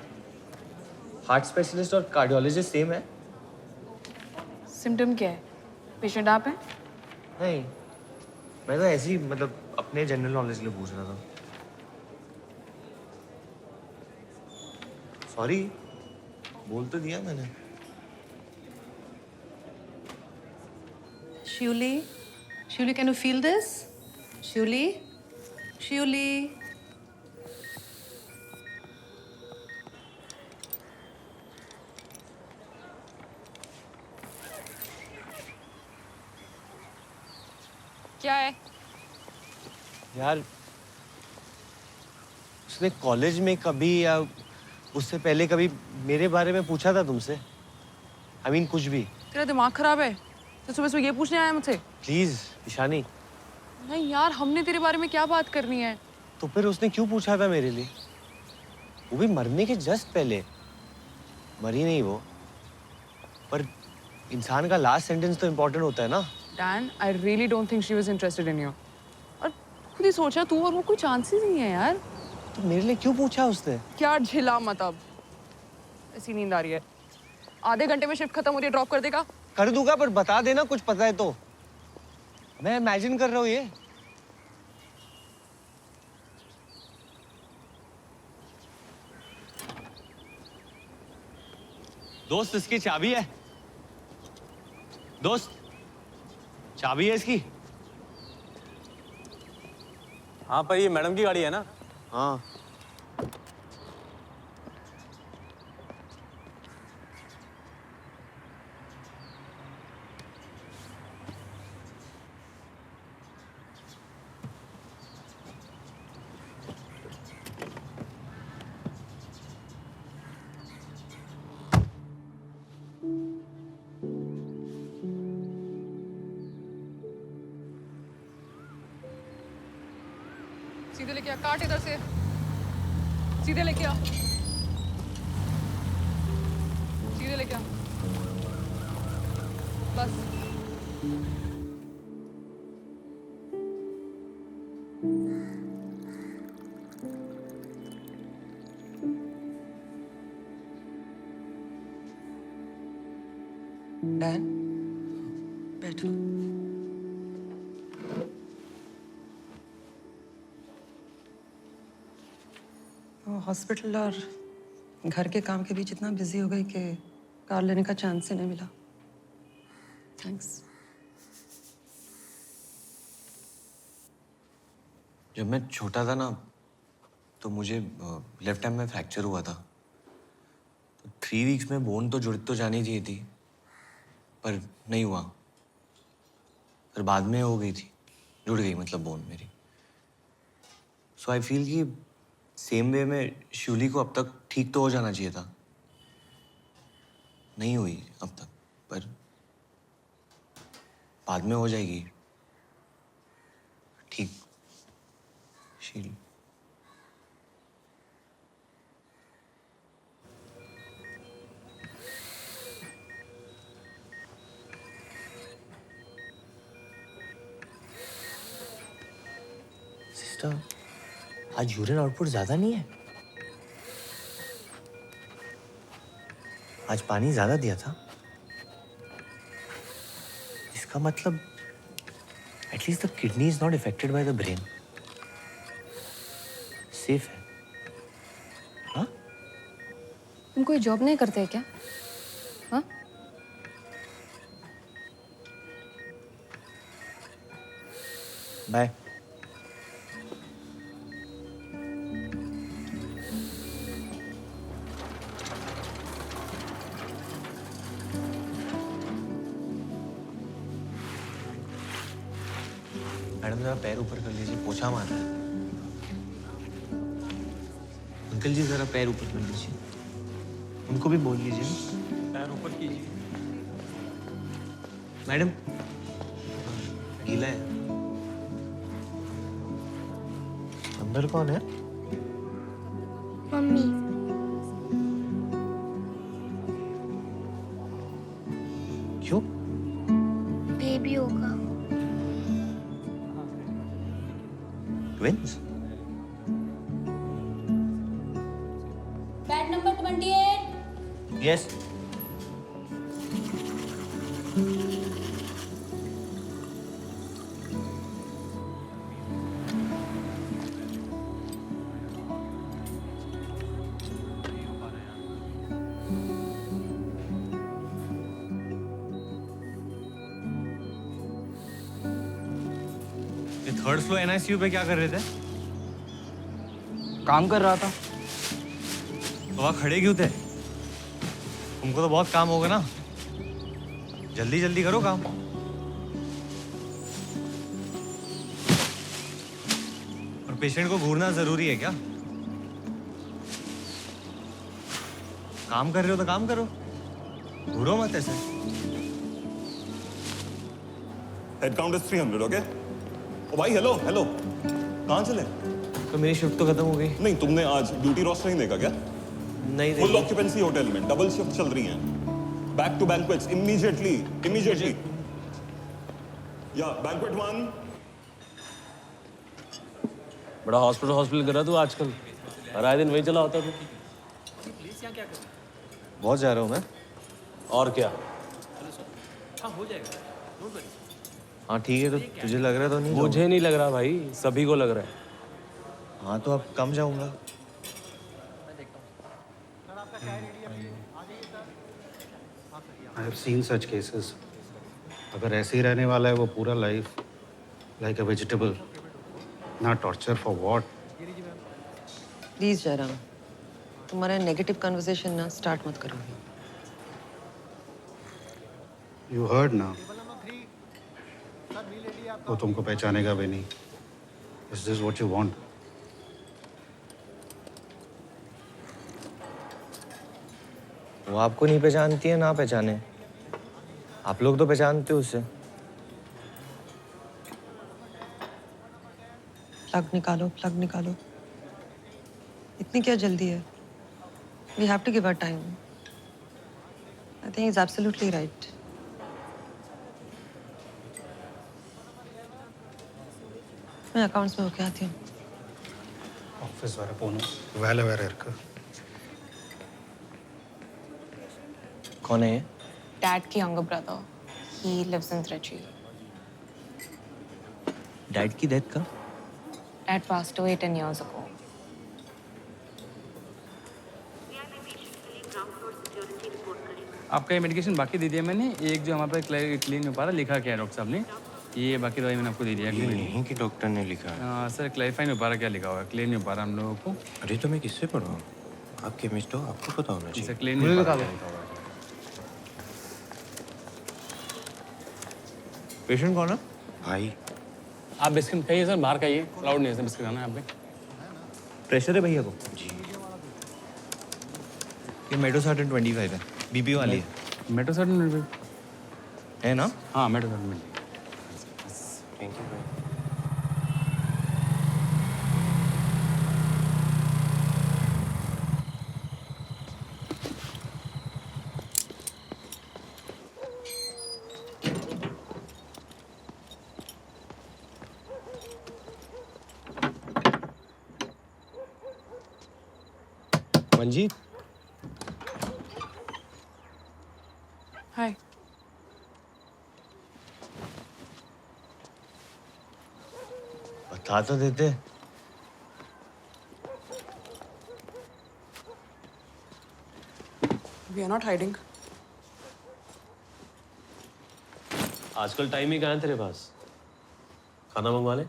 A: हार्ट स्पेशलिस्ट और कार्डियोलॉजिस्ट सेम है?
E: सिम्टम क्या है? पेशेंट आप हैं?
A: नहीं, मैं तो ऐसे ही मतलब अपने जनरल नॉलेज के लिए पूछ रहा था। सॉरी, बोल तो दिया मैंने।
I: Shuli, Shuli, can you feel this? Shuli, Shuli.
E: क्या है?
A: यार, उसने कॉलेज में कभी या उससे पहले कभी मेरे बारे में पूछा था तुमसे? I mean, कुछ भी।
E: तेरा दिमाग खराब है? तो सुबह सुबह ये पूछने आया मुझसे?
A: प्लीज ईशानी।
E: नहीं यार, हमने तेरे बारे में क्या बात करनी है?
A: तो फिर उसने क्यों पूछा था मेरे लिए? वो भी मरने के जस्ट पहले। मरी नहीं वो, पर इंसान का लास्ट सेंटेंस तो इम्पोर्टेंट होता है ना।
E: Dan, I really don't think she was interested in you. और खुद ही सोचा, तू और वो कोई चांसेस नहीं है यार।
A: तो मेरे लिए क्यों पूछा उसने?
E: क्या झिला मत अब। ऐसी नींद आ रही है। आधे घंटे में शिफ्ट खत्म हो रही है, ड्रॉप कर देगा?
A: कर दूंगा, पर बता देना कुछ पता है तो। मैं इमेजिन कर रहा हूँ ये। दोस्त, इसकी चाबी है। दोस्त, चाबी है इसकी?
B: हाँ पर ये मैडम की गाड़ी है ना?
A: हाँ।
E: सीधे लेके आ, काट इधर से। सीधे लेके आ। सीधे लेके आ। बस।
O: डैन, बैठो। हॉस्पिटल और घर के काम के बीच इतना बिजी हो गई कि कार लेने का चांस ही नहीं मिला। थैंक्स।
A: जब मैं छोटा था ना, तो मुझे लेफ्ट हैंड में फ्रैक्चर हुआ था। तो 3 वीक्स में बोन तो जुड़ तो जानी चाहिए थी, पर नहीं हुआ। फिर बाद में हो गई थी, जुड़ गई मतलब बोन मेरी। सो आई फील कि सेम वे में शिवली को अब तक ठीक तो हो जाना चाहिए था। नहीं हुई अब तक, पर बाद में हो जाएगी। ठीक। शील। सिस्टर, आज यूरिन आउटपुट ज्यादा नहीं है। आज पानी ज्यादा दिया था। इसका मतलब at least the kidney is not affected by the brain. Safe है। हाँ?
S: तुम कोई जॉब नहीं करते क्या? हाँ?
A: बाय। मैडम जरा पैर ऊपर कर लीजिए, पोछा मार रहा है। अंकल जी जरा पैर ऊपर कर लीजिए, उनको भी बोल लीजिए पैर ऊपर कीजिए। मैडम गीला है। अंदर कौन है?
T: मम्मी।
A: क्यों?
T: बेबी होगा।
A: ट्विंस?
T: Bed number 28।
A: यस। ये थर्ड फ्लोर एनआईसीयू पे क्या कर रहे थे?
C: काम कर रहा था।
A: तो वहाँ खड़े क्यों थे? तुमको तो बहुत काम होगा ना, जल्दी जल्दी करो काम। और पेशेंट को घूरना जरूरी है क्या? काम कर रहे हो तो काम करो, घूरो मत ऐसे।
F: Head count is 300, okay? ओ भाई हेलो हेलो, कहाँ चले?
A: तो मेरी शिफ्ट तो खत्म हो गई।
F: नहीं, तुमने आज ड्यूटी रोस्टर नहीं देखा क्या?
A: नहीं
F: फुल ऑक्यूपेंसी होटल में, डबल शिफ्ट चल रही है। Back to banquets immediately. या बैंक्वेट 1।
B: बड़ा हॉस्पिटल कर रहा तू आजकल, हर आए दिन वही चला होता तू।
A: बहुत जा रहा हूँ मैं।
B: और क्या?
C: हो जाएगा।
A: हाँ ठीक है, तो तुझे लग रहा तो नहीं?
B: मुझे नहीं लग रहा भाई, सभी को लग रहा है।
A: हाँ तो अब कम जाऊंगा।
K: I have seen such cases. अगर ऐसे ही रहने वाला है वो पूरा लाइफ, लाइक अ वेजिटेबल, ना torture for what?
O: Please Jairam, तुम्हारा नेगेटिव कन्वर्सेशन ना स्टार्ट मत करो।
K: यू हर्ड ना, वो तुमको पहचानेगा भी नहीं। Is this what you want?
A: वो आपको नहीं पहचानती है, ना पहचाने। आप लोग तो पहचानते हो उसे।
O: प्लग निकालो, प्लग निकालो। इतनी क्या जल्दी है? We have to give her time. I think he's absolutely right. मैं अकाउंट्स में होके आती हूँ।
K: ऑफिस वाला पोनो वेल अवेयर इरका।
A: कौन है ये?
E: Dad की younger brother. He lives in Trichy.
A: Dad की डेथ का?
E: Dad passed away 10 years ago.
N: आपका ये मेडिकेशन बाकी दे दिया मैंने। एक जो हमारे पास क्लीन हो पा रहा लिखा क्या है डॉक्टर साहब ने, ये बाकी दवाई मैंने आपको दे दिया।
A: यहीं के डॉक्टर ने लिखा है।
N: हाँ सर, क्लैरिफाई नहीं हो पा रहा क्या लिखा हुआ है, क्लियर नहीं हो पा रहा हम लोगों को।
A: अरे तो मैं किससे पढ़ूँ? आप केमिस्ट हो, आपको पता होना चाहिए।
N: सर क्लियर नहीं हो पा रहा क्या लिखा हुआ है।
A: पेशेंट कौन है? भाई।
N: आप बिस्किट खाइए सर, बाहर खाइए, अलाउड नहीं है सर बिस्किट खाना है आप पे।
A: प्रेशर है भैया को? जी। ये मेडोसार्टन 25 है, बीपी वाली है।
N: मेडोसार्टन
A: है ना?
N: हाँ मेडोसार्टन।
A: थैंक यू भाई।
H: मंजीत
E: हाय।
G: बता तो देते।
E: We are not hiding.
B: आजकल टाइम ही कहाँ है तेरे पास? खाना मंगवा ले।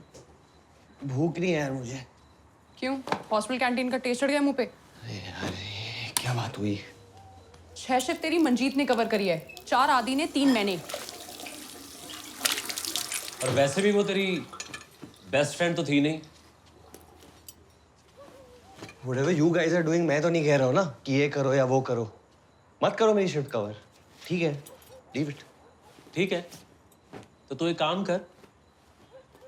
G: भूख नहीं है यार मुझे।
E: क्यों? हॉस्पिटल कैंटीन का टेस्ट चढ़ गया मुंह पे?
G: क्या बात हुई?
E: 6 शिफ्ट तेरी मंजीत ने कवर करी है, 4 आदि ने, 3 मैंने।
B: और वैसे भी वो तेरी बेस्ट फ्रेंड तो थी नहीं।
G: Whatever you guys are doing, मैं तो नहीं कह रहा हूँ ना कि ये करो या वो करो। मत करो मेरी शिफ्ट कवर। ठीक है, लीव इट।
B: ठीक है, तो तू एक काम कर,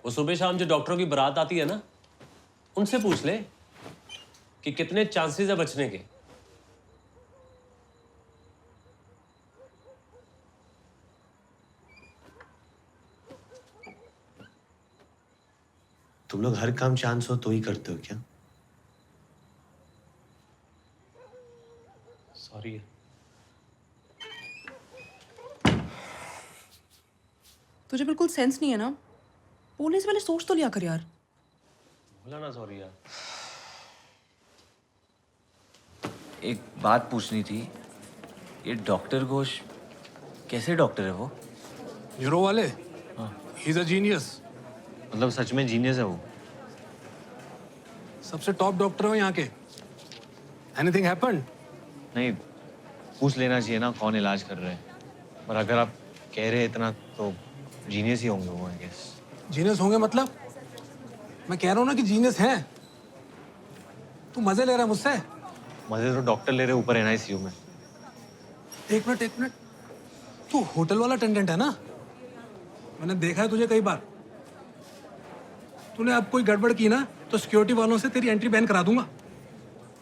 B: वो सुबह शाम जो डॉक्टरों की बारात आती है ना, उनसे पूछ ले कि कितने चांसेस है बचने के।
G: तुम लोग हर काम चांस हो तो ही करते हो क्या?
B: सॉरी।
E: तुझे बिल्कुल सेंस नहीं है ना? बोलने से पहले सोच तो लिया कर यार।
B: बोला ना सॉरी यार।
A: एक बात पूछनी थी, ये डॉक्टर घोष कैसे डॉक्टर है वो?
C: न्यूरो वाले? He is a genius.
A: मतलब सच में जीनियस है वो?
C: सबसे टॉप डॉक्टर हो यहाँ के। Anything happened?
A: नहीं, पूछ लेना चाहिए ना कौन इलाज कर रहे हैं। पर अगर आप कह रहे हैं इतना तो जीनियस ही होंगे वो, आई गेस।
C: जीनियस होंगे मतलब? मैं कह रहा हूँ ना कि जीनियस हैं। तू मजे ले रहा है मुझसे?
A: मजे तो डॉक्टर ले रहे ऊपर NICU में।
C: एक मिनट। तू होटल वाला अटेंडेंट है ना? मैंने देखा है तुझे कई बार। तूने अब कोई गड़बड़ की ना तो सिक्योरिटी वालों से तेरी एंट्री बैन करा दूंगा।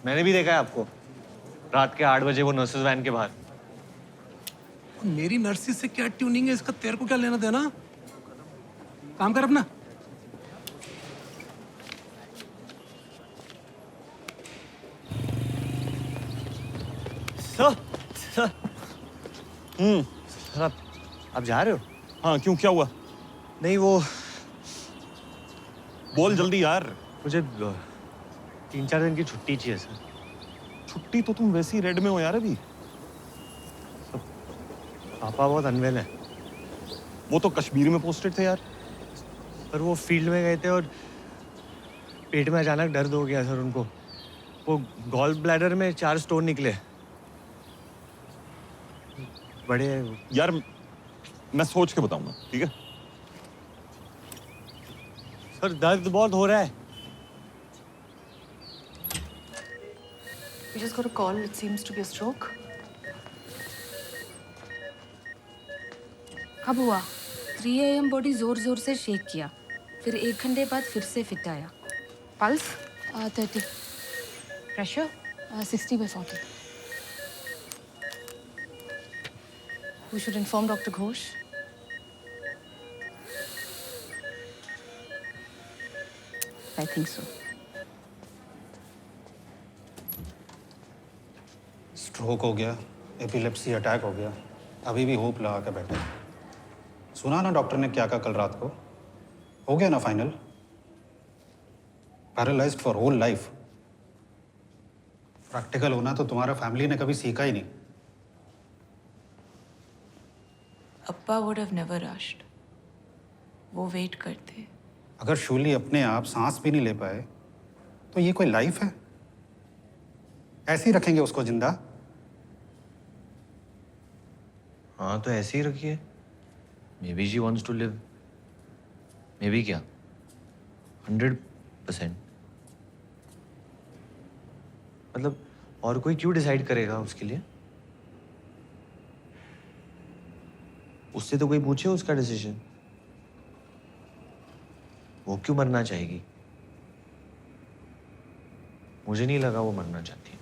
A: मैंने भी देखा है आपको रात के 8 बजे वो नर्सेस वैन के बाहर।
C: मेरी नर्सिस से क्या ट्यूनिंग है इसका तेरे को क्या लेना देना? काम कर अपना।
A: सर आप जा रहे हो?
F: हाँ, क्यों, क्या हुआ?
A: नहीं वो
F: बोल जल्दी यार।
A: मुझे 3-4 दिन की छुट्टी चाहिए सर।
F: छुट्टी तो तुम वैसे ही रेड में हो यार अभी।
A: पापा बहुत अनवेल है।
F: वो तो कश्मीर में पोस्टेड थे यार।
A: पर वो फील्ड में गए थे और पेट में अचानक दर्द हो गया सर उनको। वो गॉल ब्लैडर में 4 स्टोन निकले। बड़े
F: यार मैं सोच के बताऊंगा, ठीक है?
A: सर दर्द बहुत हो रहा है।
D: We just got a call. It seems to be a stroke.
S: कब हुआ? 3 AM बॉडी जोर जोर से शेक किया, फिर 1 घंटे बाद फिर से फिट आया। Pulse 30, pressure 60/40। We should inform Dr. Ghosh. I think so.
K: Stroke हो गया, एपिलेप्सी अटैक हो गया, अभी भी होप लगा के बैठे। सुना ना डॉक्टर ने क्या कहा कल रात को? हो गया ना final? Paralysed for whole life. Practical होना तो तुम्हारा फैमिली ने कभी सीखा ही नहीं।
D: Appa would have never rushed. वो वेट करते।
K: अगर शूली अपने आप सांस भी नहीं ले पाए तो ये कोई लाइफ है? ऐसे ही रखेंगे उसको जिंदा?
A: हाँ तो ऐसे ही रखिए। Maybe she wants to live. Maybe क्या 100%। मतलब और कोई क्यों डिसाइड करेगा उसके लिए? उससे तो कोई पूछे उसका डिसीजन। वो क्यों मरना चाहेगी? मुझे नहीं लगा वो मरना चाहती है।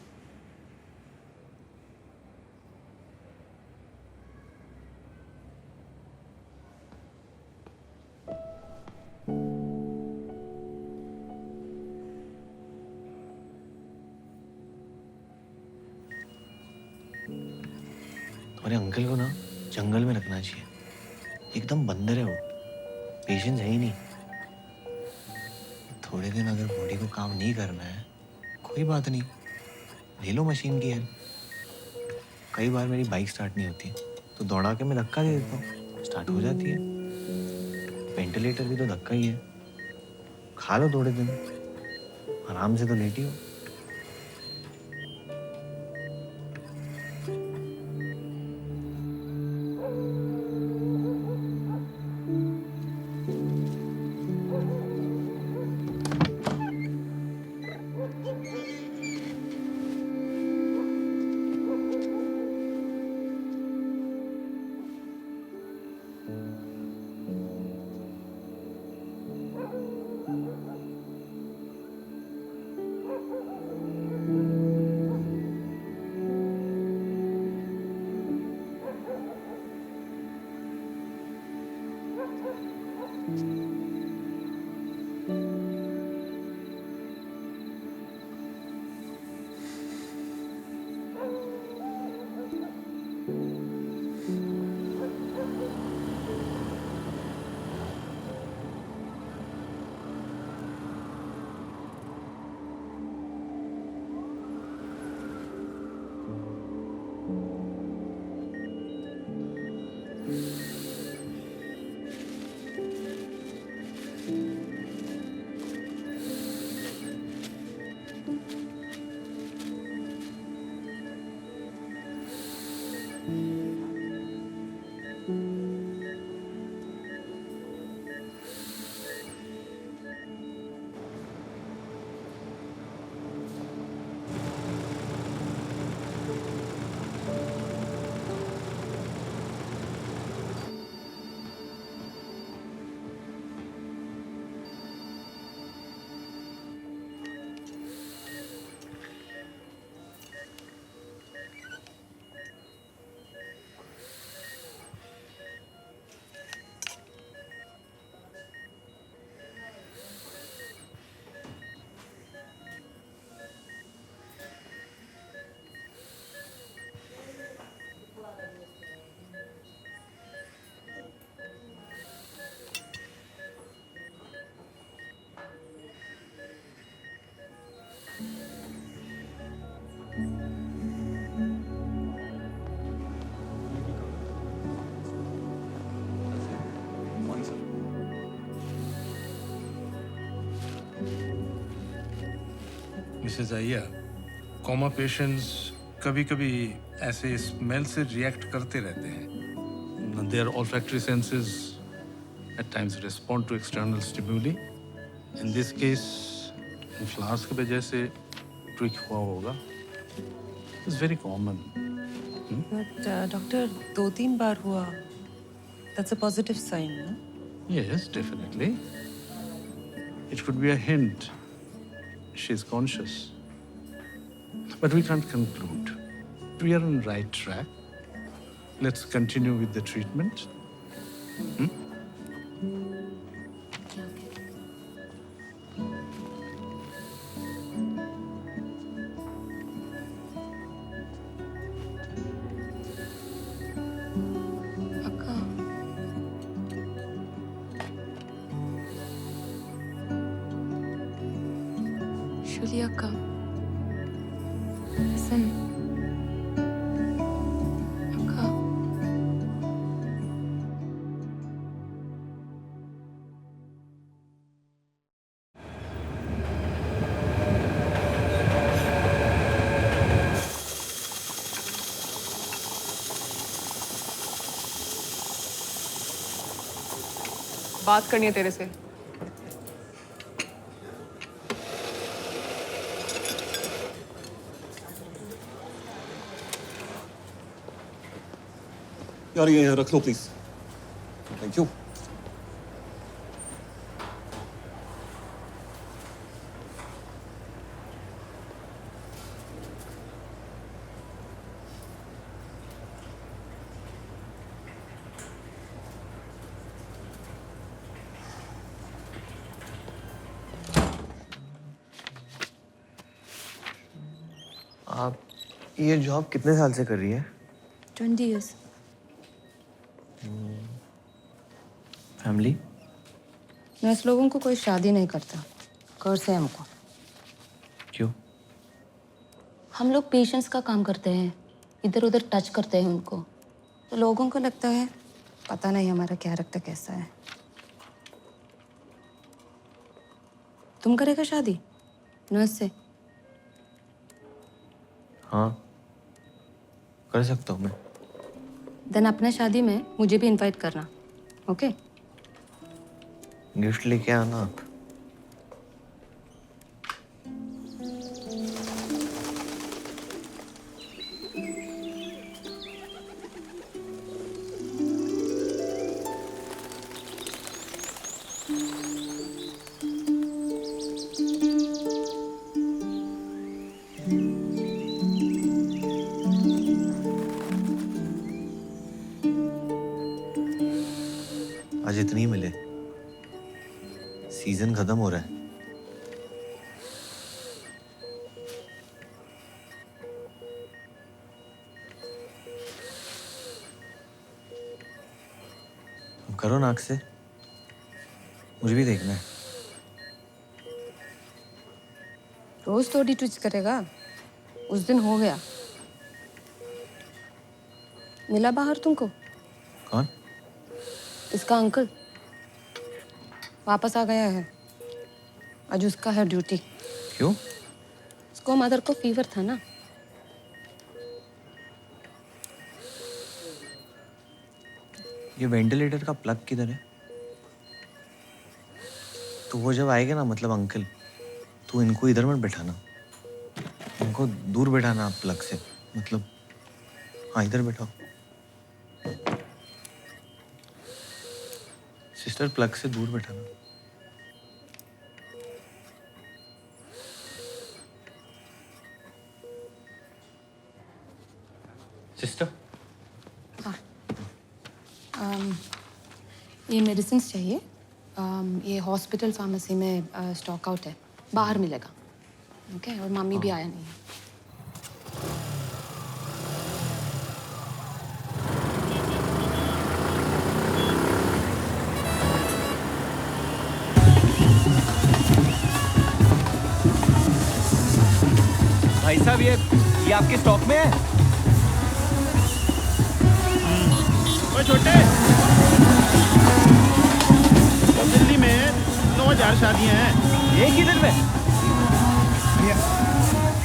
A: तुम्हारे अंकल को ना जंगल में रखना चाहिए, एकदम बंदर है वो, पेशेंस है ही नहीं। थोड़े दिन अगर बॉडी को काम नहीं करना है कोई बात नहीं, ले लो मशीन की हेल्प। कई बार मेरी बाइक स्टार्ट नहीं होती तो दौड़ा के मैं धक्का दे देता हूँ, स्टार्ट हो जाती है। वेंटिलेटर भी तो धक्का ही है। खा लो थोड़े दिन, आराम से तो लेटी हो।
M: मिसेज अय्यर, कोमा पेशेंट्स कभी-कभी ऐसे स्मेल से रिएक्ट करते रहते हैं। Their olfactory senses at times respond to external stimuli. In this case flowers की वजह से ट्विक हुआ होगा। It's very common.
O: But doctor 2-3 बार हुआ। दैट्स अ पॉजिटिव साइन, ना?
M: Yes, definitely. It could be a hint. She's conscious. But we can't conclude. We are on the right track. Let's continue with the treatment.
S: Shuliyaka, listen. Akka.
E: बात करनी है तेरे से।
F: यार ये रख लो please. Thank you.
A: आप ये जॉब कितने साल से कर रही है?
S: 20 years.
A: फैमिली?
S: नर्स लोगों को कोई शादी नहीं करता, कर्ज है हमको।
A: क्यों?
S: हम लोग पेशेंट्स का काम करते हैं, इधर उधर टच करते हैं उनको, तो लोगों को लगता है पता नहीं हमारा कैरेक्टर कैसा है। तुम करेगा शादी नर्स से?
A: हाँ, कर सकता हूँ मैं।
S: देन अपने शादी में मुझे भी इनवाइट करना, ओके?
A: गिफ्ट लेके आना आप। आज इतनी ही मिले, सीजन खत्म हो रहा है। अब करो नाक से, मुझे भी देखना है।
S: रोज थोड़ी ट्विच करेगा, उस दिन हो गया। मिला बाहर तुमको?
A: कौन?
S: इसका अंकल वापस आ गया है, आज उसका है ड्यूटी।
A: क्यों?
S: उसको मदर को फीवर था ना।
A: ये वेंटिलेटर का प्लग किधर है? तो वो जब आएगा ना, मतलब अंकल, तो इनको इधर मत बैठाना, इनको दूर बैठाना प्लग से, मतलब हाँ इधर बैठाओ। सिस्टर प्लग से दूर बैठाना। सिस्टर
S: ये मेडिसिन चाहिए। ये हॉस्पिटल फार्मेसी में स्टॉक आउट है, बाहर मिलेगा, ओके? और मम्मी भी आया नहीं है।
G: भाई साहब ये आपके स्टॉक में है?
R: ओए छोटे, तो दिल्ली में 9,000 शादियां हैं
G: एक ही दिन में?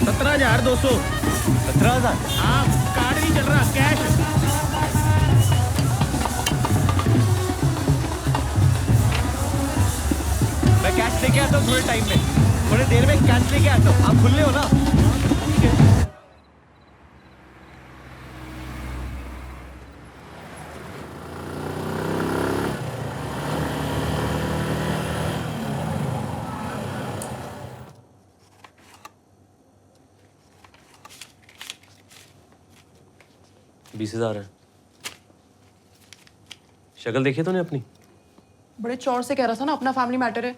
R: 17,200।
G: 17,000?
R: हाँ, कार्ड नहीं चल रहा, कैश।
G: मैं कैश लेके आता हूँ थोड़े टाइम में, थोड़ी देर में कैश लेके आता हूँ। आप खुले हो ना?
B: बीस 20,000 है। शक्ल देखी तूने अपनी?
E: बड़े चौड़ से कह रहा था ना अपना फैमिली मैटर है,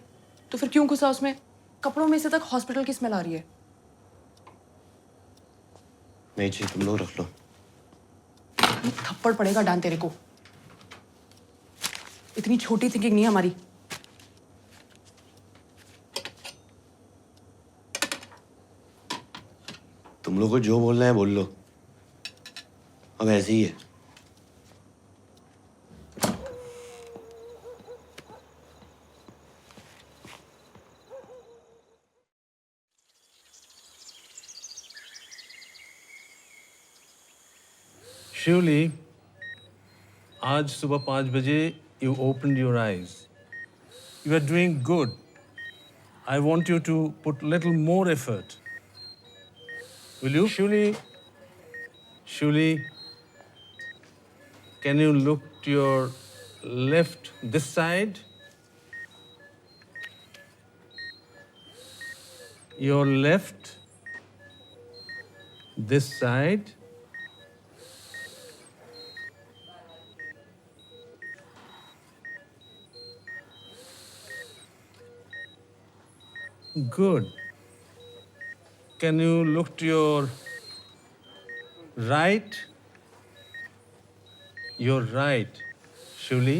E: तो फिर क्यों घुसा उसमें? कपड़ों में से तक हॉस्पिटल की स्मेल आ रही है।
R: नहीं चाहिए, तुम लोग रख लो।
E: थप्पड़ पड़ेगा डान तेरे को। इतनी छोटी थिंकिंग नहीं हमारी।
R: तुम लोग को जो बोलना है बोल लो, अब ऐसे ही है।
M: शिवली, आज सुबह 5 बजे you opened your eyes. You are doing good. I want you to put little more effort. Will you? Shuli, can you look to your left this side? Your left this side. Good. Can you look to your right? Your right, Shuli.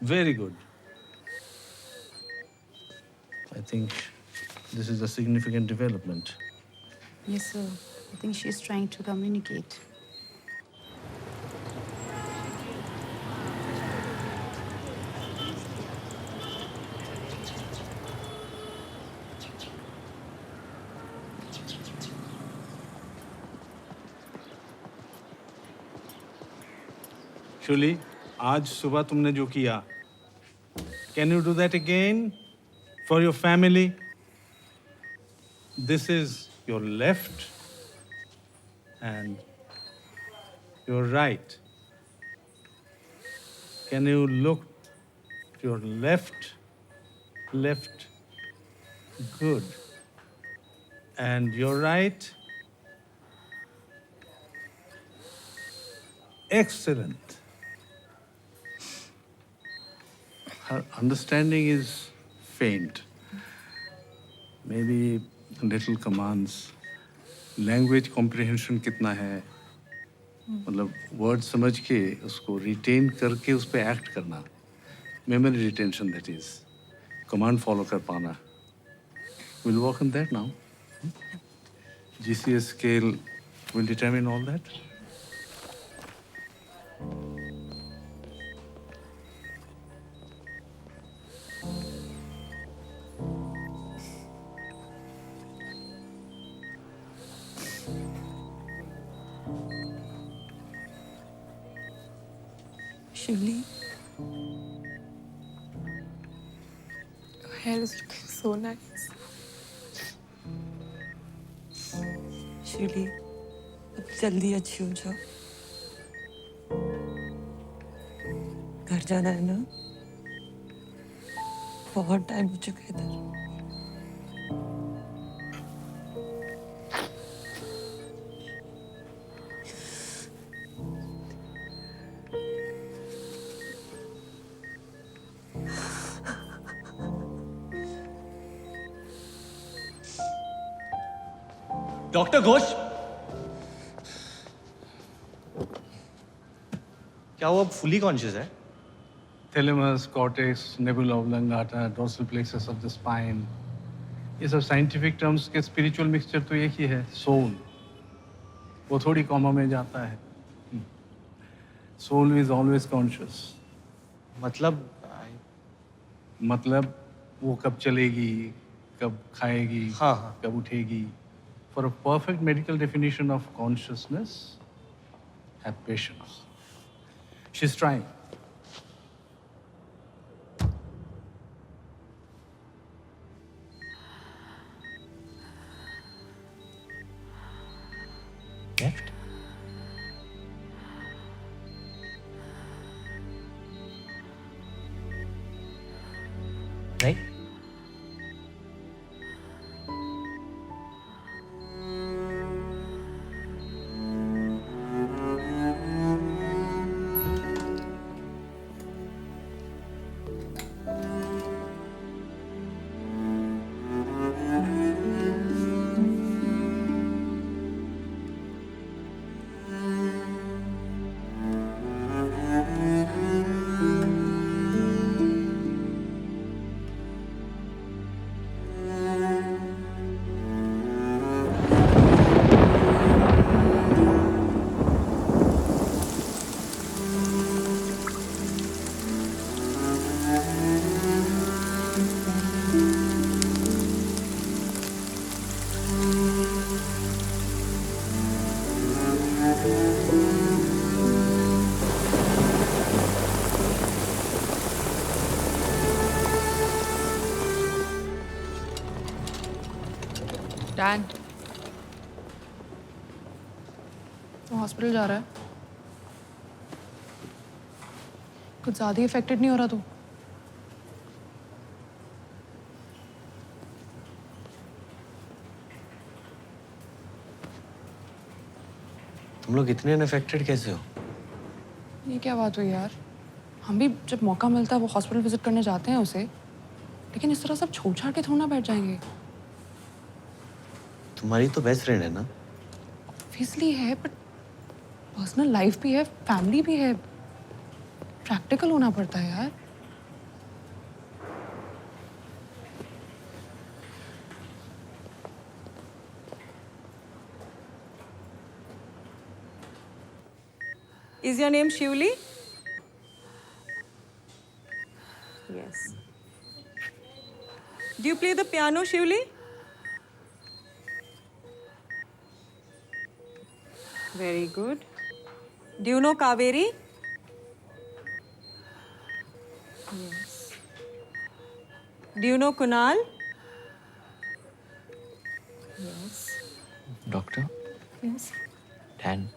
M: Very good. I think this is a significant development.
S: Yes, sir. I think she's trying to communicate.
M: Shuli, आज सुबह तुमने जो किया, can you do that again for your family? This is your left and your right. Can you look to your left? Left. Good. And your right? Excellent. Her understanding is faint. Maybe little commands. Language comprehension कितना है? मतलब word समझ के उसको retain करके उस पे act करना. Memory retention, that is. Command follow कर पाना. We'll work on that now. GCS scale will determine all that.
D: Shivli, your hair is looking so nice.
O: शिवली, अब जल्दी अच्छी हो जाओ। घर जाना है ना? बहुत टाइम हो चुका है इधर।
G: डॉक्टर घोष, क्या वो अब फुली कॉन्शियस है?
M: Thalamus, cortex, nebula oblongata, dorsal plexus of the spine. ये सब साइंटिफिक टर्म्स के स्पिरिचुअल मिक्सचर तो एक ही है, सोल। वो थोड़ी कॉमा में जाता है। Soul is always conscious. मतलब वो कब चलेगी, कब खाएगी, कब उठेगी। For a perfect medical definition of consciousness, have patience. She's trying.
A: Left? Right?
E: Dad, तो हॉस्पिटल जा रहा है? कुछ ज़्यादा इफेक्टेड नहीं हो रहा तू?
A: तुम लोग इतने अनअफेक्टेड कैसे हो?
E: ये क्या बात हुई यार? हम भी जब मौका मिलता है वो हॉस्पिटल विजिट करने जाते हैं उसे, लेकिन इस तरह सब छोड़ छाड़ के थोड़ा ना बैठ जाएंगे।
A: तुम्हारी तो बेस्ट फ्रेंड है ना?
E: ऑब्वियसली है, बट पर्सनल लाइफ भी है, फैमिली भी है। प्रैक्टिकल होना पड़ता है यार।
U: Is your name Shivli? Yes. Do you play the piano, Shivli? Very good. Do you know Kaveri? Yes. Do you know Kunal? Yes.
A: Doctor
U: Yes.
A: Dan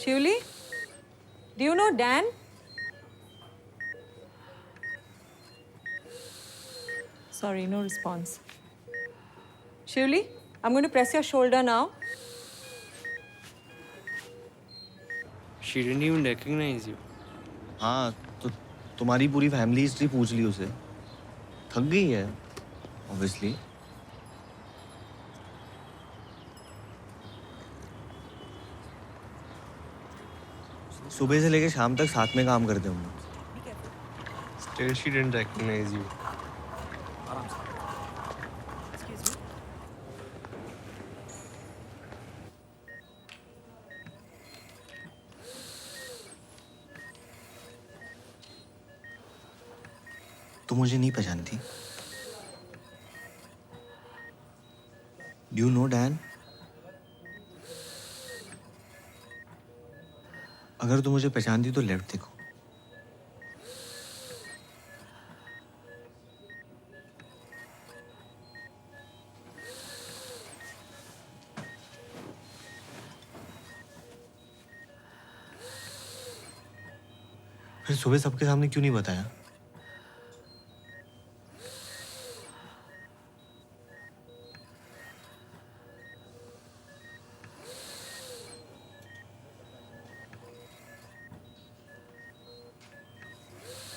U: Shivli? Do you know Dan? Sorry, no response. Shivli, I'm going to press your shoulder now.
N: She didn't even recognize you.
A: हाँ तो तुम्हारी पूरी family history पूछ ली उसे, थक गई है obviously. सुबह से लेके शाम तक साथ में काम करते हम लोग।
J: Still she didn't recognize you.
A: तू मुझे नहीं पहचानती। Do you know Dan? अगर तू मुझे पहचानती तो लेफ्ट देखो। फिर सुबह सबके सामने क्यों नहीं बताया?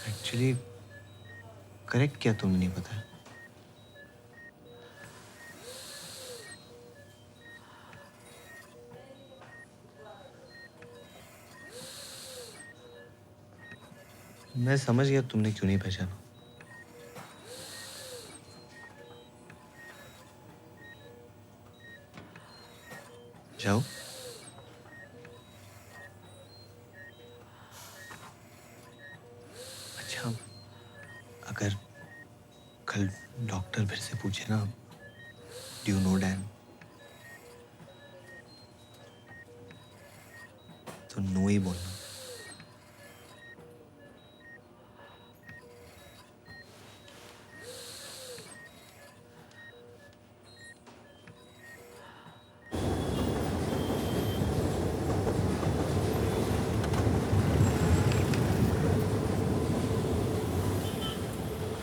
A: एक्चुअली करेक्ट क्या तुमने नहीं बताया? मैं समझ गया तुमने क्यों नहीं पहचाना। जाओ। अच्छा, अगर कल डॉक्टर फिर से पूछे ना, डू यू नो डैन, तो नो ही बोलना।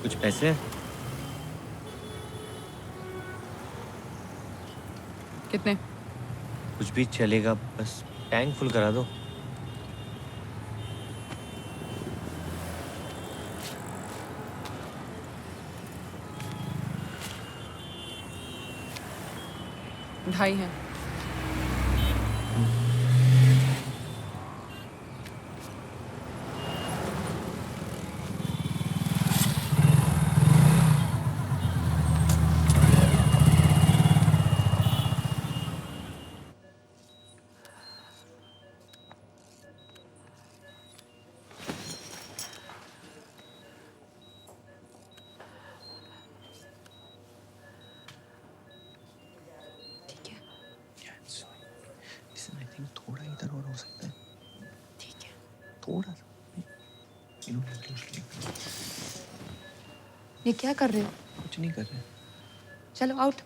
A: कुछ पैसे?
E: कितने?
A: कुछ भी चलेगा, बस टैंक फुल करा दो।
E: ढाई है।
A: Listen, I think थोड़ा इधर और हो सकता है।
E: ठीक है।
A: थोड़ा सा। You know, closely.
E: ये क्या कर रहे हो?
A: कुछ नहीं कर रहे।
E: चलो आउट।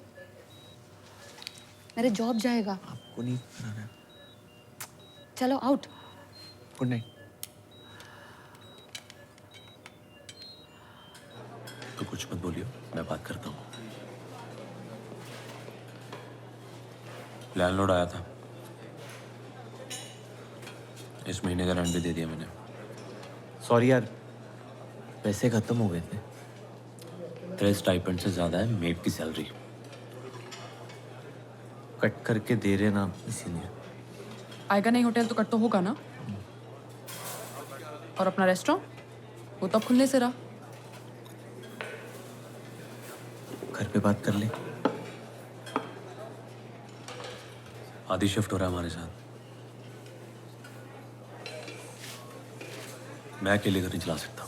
E: मेरे जॉब जाएगा।
A: आपको नहीं कराना है।
E: चलो आउट।
A: Good night.
V: तो कुछ मत बोलियो, मैं बात करता हूँ। लैंडलॉर्ड आया था, इस महीने का रेंट भी दे दिया मैंने।
A: सॉरी यार, पैसे खत्म हो गए थे।
V: तेरे स्टाइपेंड से ज्यादा है मेड की सैलरी।
A: कट करके दे रहे ना इसीलिए।
E: आएगा नहीं होटल तो कट तो होगा ना। और अपना रेस्टोरेंट वो तो अब खुलने से रहा।
A: घर पे बात कर ले।
V: आदि शिफ्ट हो रहा है हमारे साथ। मैं अकेले घर नहीं चला सकता।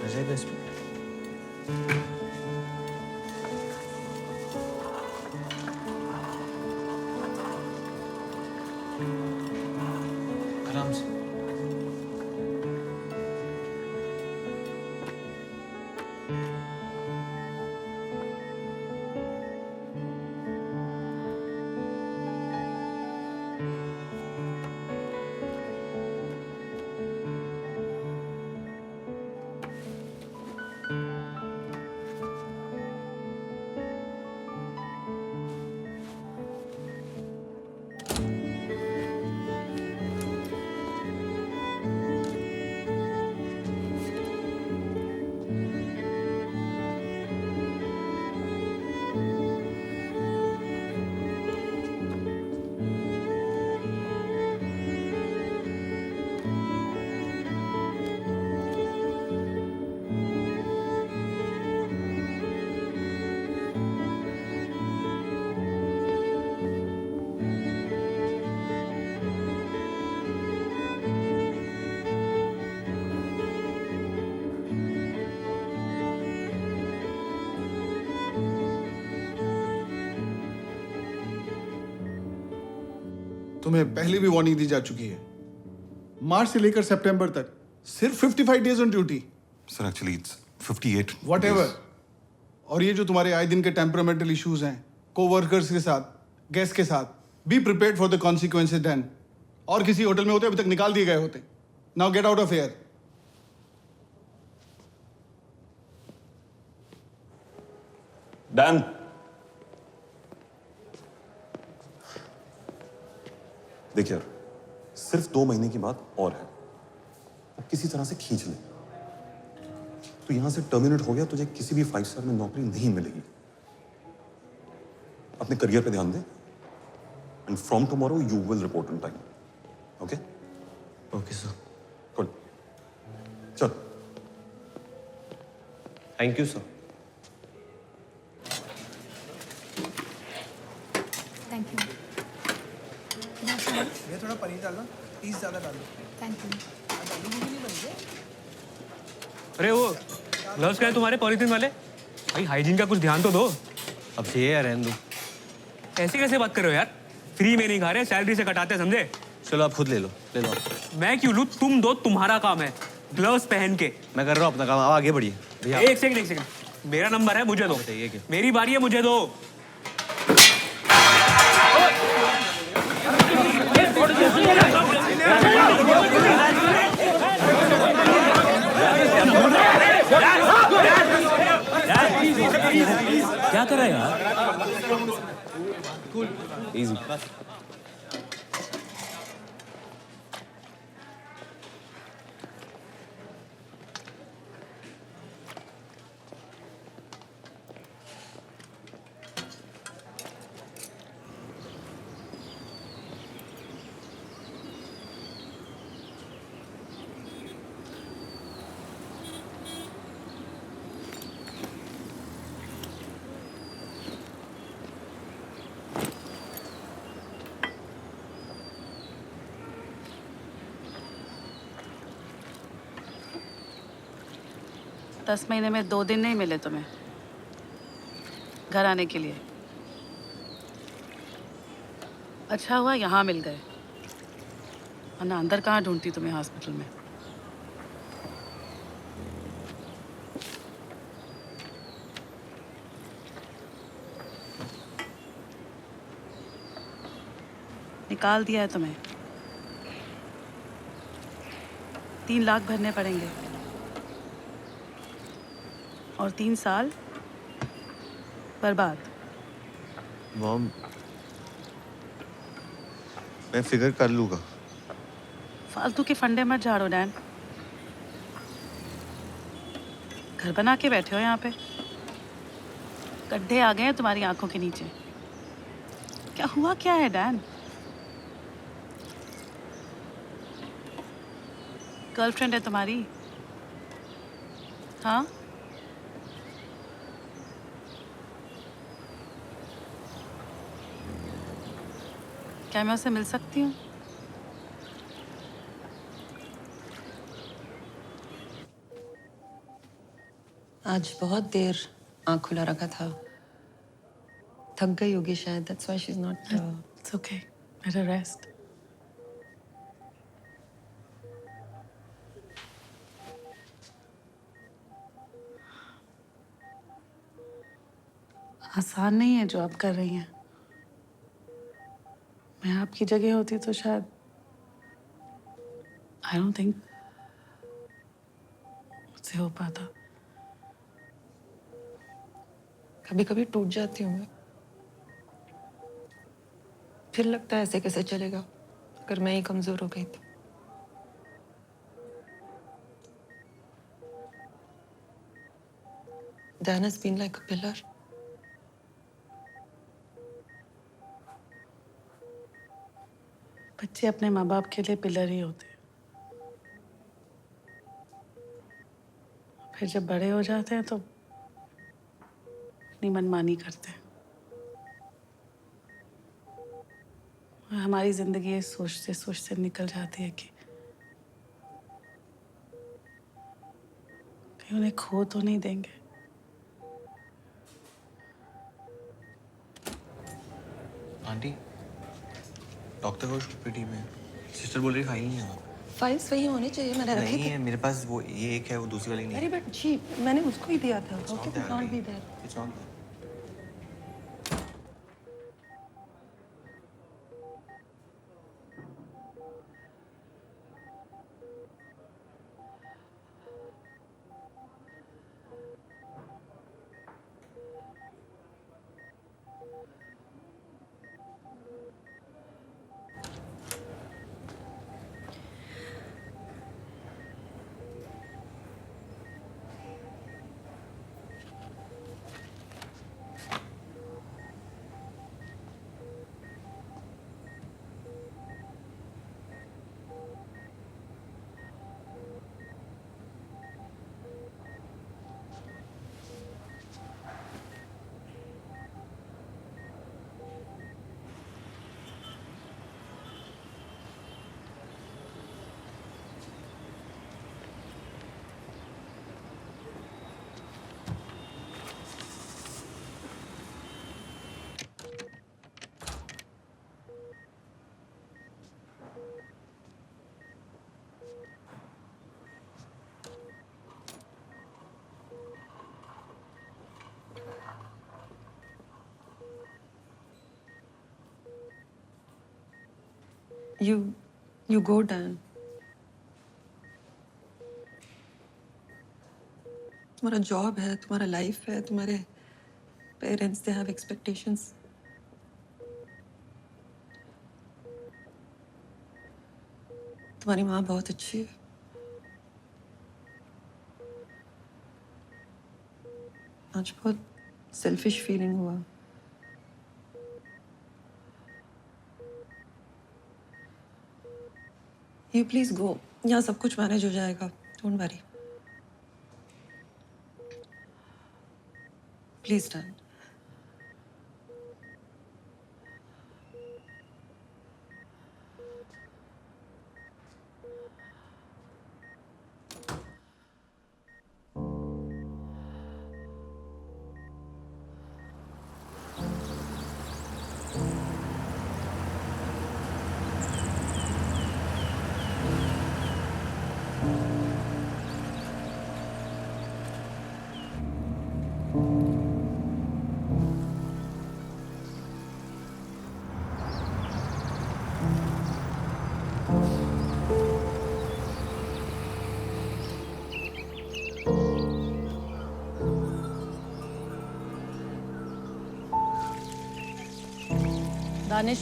A: अजय बेस्ट आराम से।
L: तुम्हें पहले भी वार्निंग दी जा चुकी है। मार्च से लेकर सितंबर तक सिर्फ 55 days on duty.
F: Sir actually it's 58
L: whatever. और ये जो तुम्हारे आए दिन के टेम्परामेंटल इश्यूज हैं कोवर्कर्स के साथ, गेस्ट के साथ, be prepared for the consequences then. और किसी होटल में होते अभी तक निकाल दिए गए होते। Now get out of here.
F: Dan, देखिए यार, सिर्फ 2 महीने की बात और है, वो किसी तरह से खींच ले। तो यहां से टर्मिनेट हो गया, तुझे किसी भी 5 स्टार में नौकरी नहीं मिलेगी। अपने करियर पे ध्यान दे and from tomorrow you will report on time. Okay
A: okay sir.
F: Good, चल।
A: Thank you sir.
S: Thank you.
J: ये थोड़ा पनीर डालना, पीस ज़्यादा डालो।
S: Thank you.
N: अरे वो ग्लव्स क्या है तुम्हारे पॉलीथीन वाले? भाई हाइजीन का कुछ ध्यान तो दो।
A: अब से ये रहने दो।
N: ऐसे कैसे बात कर रहे हो यार? फ्री में नहीं खा रहे, सैलरी से कटाते, समझे?
A: चलो आप खुद ले लो
N: मैं क्यों लूं? तुम दो, तुम्हारा काम है। ग्लव्स पहन के।
A: मैं कर रहा हूँ अपना काम, आप आगे बढ़िए भैया।
N: एक सेकंड। मेरा नंबर है, मुझे दो। मेरी बारी है, मुझे दो।
V: क्या कर रहा है यार?
A: इजी।
P: 10 महीने में 2 दिन नहीं मिले तुम्हें घर आने के लिए। अच्छा हुआ यहाँ मिल गए, वरना अंदर कहाँ ढूंढती तुम्हें हॉस्पिटल में। निकाल दिया है तुम्हें। 3 लाख भरने पड़ेंगे और 3 साल बर्बाद।
A: मॉम, मैं फिगर कर लूँगा।
P: फालतू के फंडे मत झाड़ो डैन। घर बना के बैठे हो यहाँ पे, गड्ढे आ गए हैं तुम्हारी आंखों के नीचे। क्या हुआ क्या है डैन? गर्लफ्रेंड है तुम्हारी? हाँ, क्या मैं उससे मिल सकती हूँ?
Q: आज बहुत देर आँख खुला रखा था, थक गई होगी शायद, that's why she's not
P: It's okay, let her rest. आसान नहीं है जो आप कर रही हैं। मैं आपकी जगह होती तो शायद आई डोंट थिंक मुझसे हो पाता।
Q: कभी कभी टूट जाती हूँ मैं, फिर लगता है ऐसे कैसे चलेगा अगर मैं ही कमजोर हो गई तो। Dan has been like a pillar.
P: बच्चे अपने माँ बाप के लिए पिलर ही होते हैं, फिर जब बड़े हो जाते हैं तो अपनी मनमानी करते हैं। और हमारी जिंदगी ये सोचते सोचते निकल जाती है कि कहीं उन्हें खो तो नहीं देंगे।
A: आंटी, डॉक्टर को छुट्टी में सिस्टर बोल रही फाइल नहीं है।
Q: फाइल्स वही होने चाहिए, मैंने रखे
A: नहीं
Q: थे।
A: है मेरे पास, वो ये एक है, वो दूसरी वाली नहीं
Q: अरे
A: है।
Q: बट जी, मैंने उसको ही दिया था।
A: It's
Q: okay,
A: not there,
Q: not
A: aunty.
Q: Be there.
A: It's not there.
Q: You go, Dan. तुम्हारा जॉब है, तुम्हारा लाइफ है, तुम्हारे पेरेंट्स दे हैव एक्सपेक्टेशंस। तुम्हारी माँ बहुत अच्छी है। आज बहुत सेल्फिश फीलिंग हुआ। You please go. यहाँ सब कुछ मैनेज हो जाएगा। Don't worry. Please, Dan.
I: Danish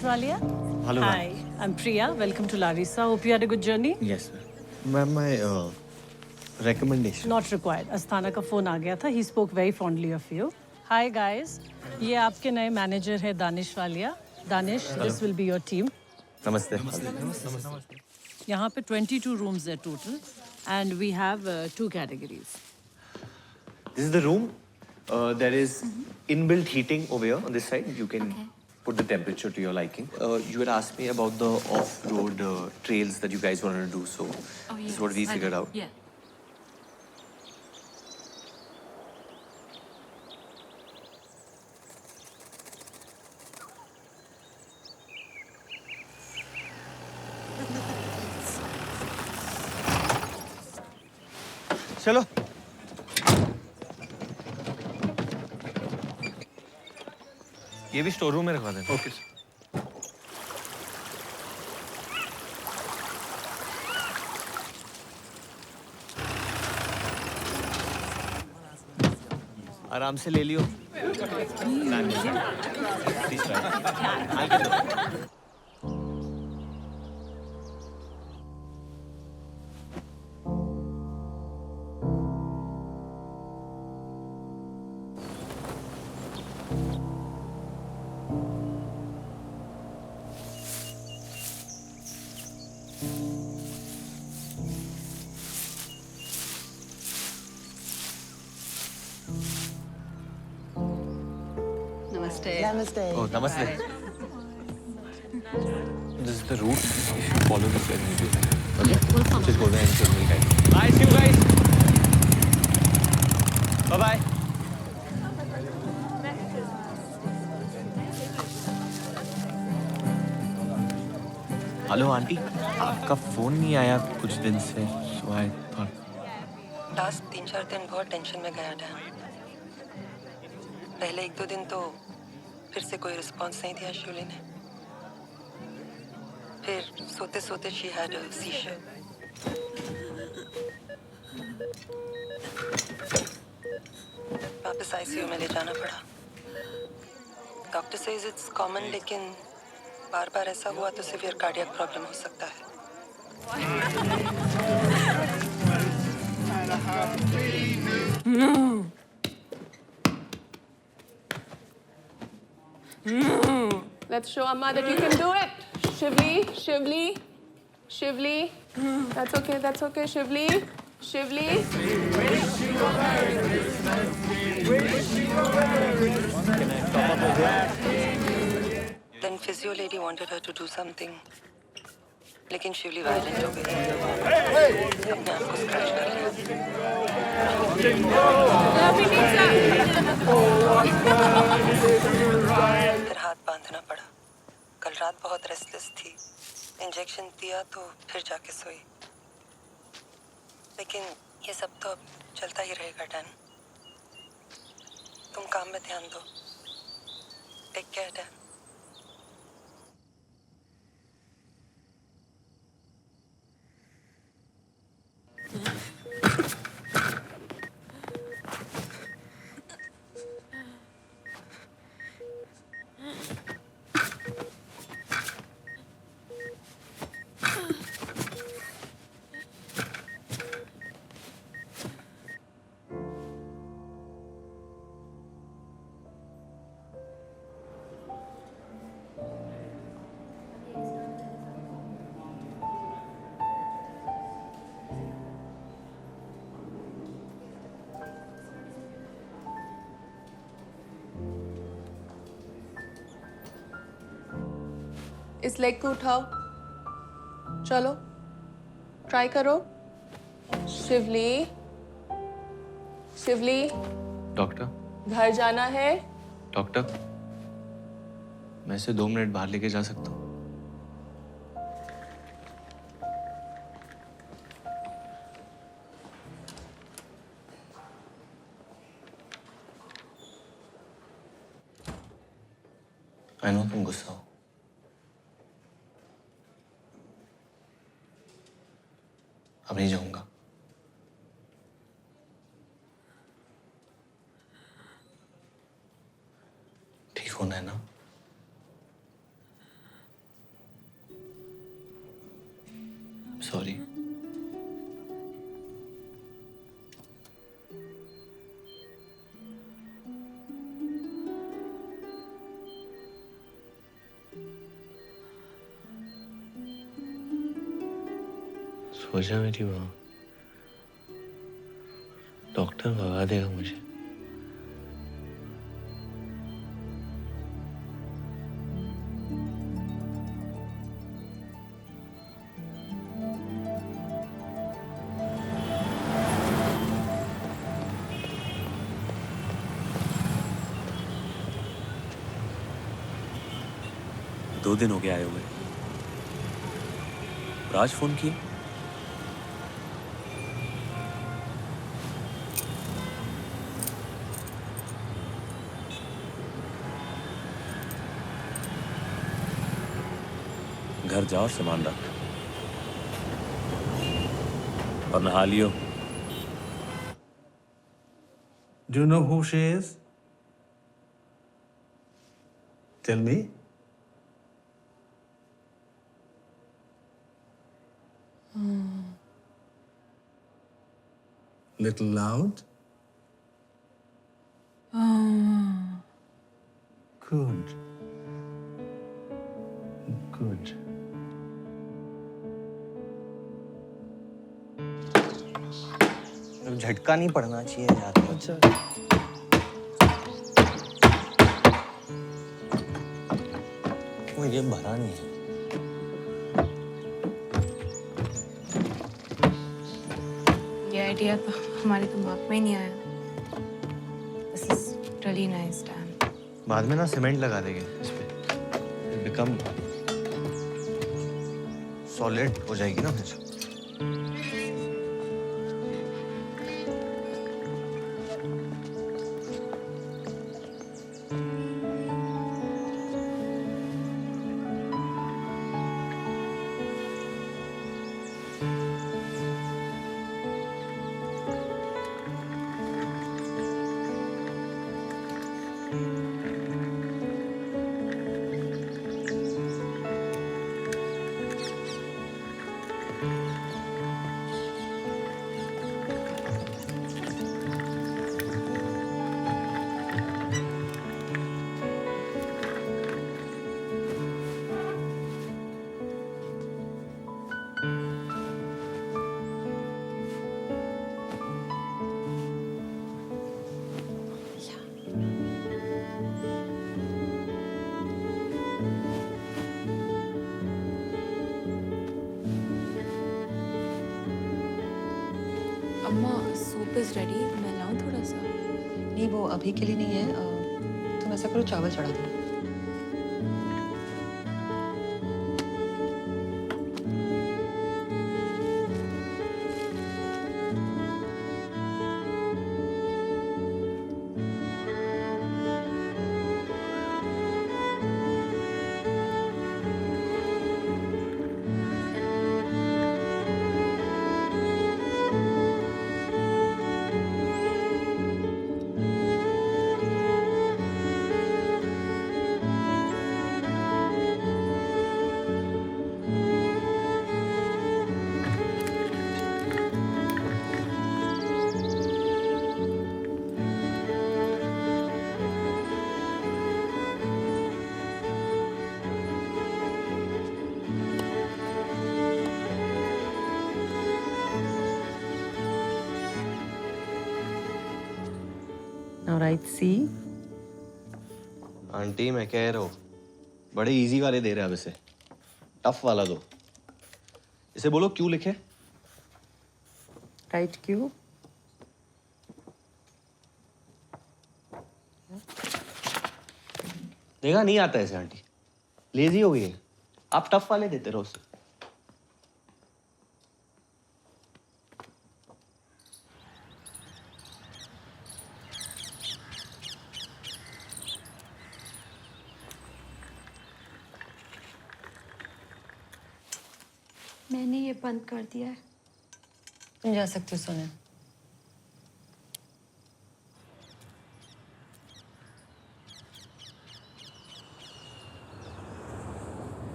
I: Walia.
A: Hello,
I: Hi, I'm Priya. Welcome to Larissa. Hope you had a good journey.
A: Yes, sir. Ma'am, my recommendation.
I: Not required. Asthana का phone आ गया था. He spoke very fondly of you. Hi guys. ये आपके नए manager है Danish Walia. Danish, this will be your team.
A: Namaste.
I: यहाँ पे 22 rooms है total, and we have 2 categories.
A: This is the room. There is inbuilt heating over here on this side. You can put the temperature to your liking. You had asked me about the off-road trails that you guys wanted to do, so this is what we figured out.
O: Yeah.
A: चलो ये भी store room में रखवा देना।
M: Okay sir.
A: आराम से ले लियो।
Q: Namaste.
A: Namaste. Oh, namaste. This is the route. You should follow this when you do that. Okay? Just go there and show me guys. Bye, see you guys. Bye-bye. Hello aunty, आपका phone नहीं आया कुछ दिन से, so I thought.
Q: Last 3-4 दिन बहुत tension में गया था. पहले 1-2 दिन तो फिर से कोई रिस्पॉन्स नहीं दिया शिवली ने. फिर सोते सोते शी हैड अ सीजर. वापस आईसीयू में ले जाना पड़ा. डॉक्टर सेज इट्स कॉमन, लेकिन बार बार ऐसा हुआ तो सिवियर कार्डियक प्रॉब्लम हो सकता है.
E: Let's show Amma that you can do it. Shivli, Shivli, Shivli. That's okay, Shivli, Shivli.
Q: Then physio lady wanted her to do something. लेकिन शिवली वायलेंट हो गई. अपने आप को स्क्रैच कर लिया. फिर हाथ बांधना पड़ा. कल रात बहुत रेस्टलेस थी. इंजेक्शन दिया तो फिर जाके सोई. लेकिन ये सब तो अब चलता ही रहेगा डैन. तुम काम में ध्यान दो. Take care Dan.
E: इस लेग को उठाओ. चलो ट्राई करो. शिवली, शिवली.
A: डॉक्टर.
E: घर जाना है.
A: डॉक्टर, मैं इसे 2 मिनट बाहर लेके जा सकता हूँ? मैं नो तुम गुस्सा हो। अब नहीं जाऊंगा। ठीक होना है ना? सॉरी। सोचा मेरी माँ डॉक्टर भगा देगा मुझे।
V: दो दिन हो गए आए हुए। राज फोन किए? घर जाओ और सामान रख और नहा लियो।
M: Do you know who she is? Tell me. Little loud. Good. Good.
A: झटका नहीं पड़ना चाहिए यार। अच्छा। मुझे भरा नहीं है।
S: ये आइडिया तो हमारे दिमाग में ही नहीं आया। This is really nice Dan.
A: बाद में ना सीमेंट लगा देंगे इस पे, बिकम सॉलिड हो जाएगी ना फिर।
S: अम्मा सूप इज रेडी, मैं लाऊं थोड़ा सा?
Q: नहीं, वो अभी के लिए नहीं है। तुम ऐसा करो, चावल चढ़ा दो।
H: Now write C.
A: आंटी मैं कह रहा हूँ बड़े इजी वाले दे रहे हैं अब इसे, टफ वाला दो। इसे बोलो क्यों लिखे।
H: Write Q.
A: देखा नहीं आता ऐसे आंटी, लेजी हो गई है। आप टफ वाले देते रहो उसे।
C: ये बंद कर दिया है।
Q: तुम जा सकते हो सोनिया।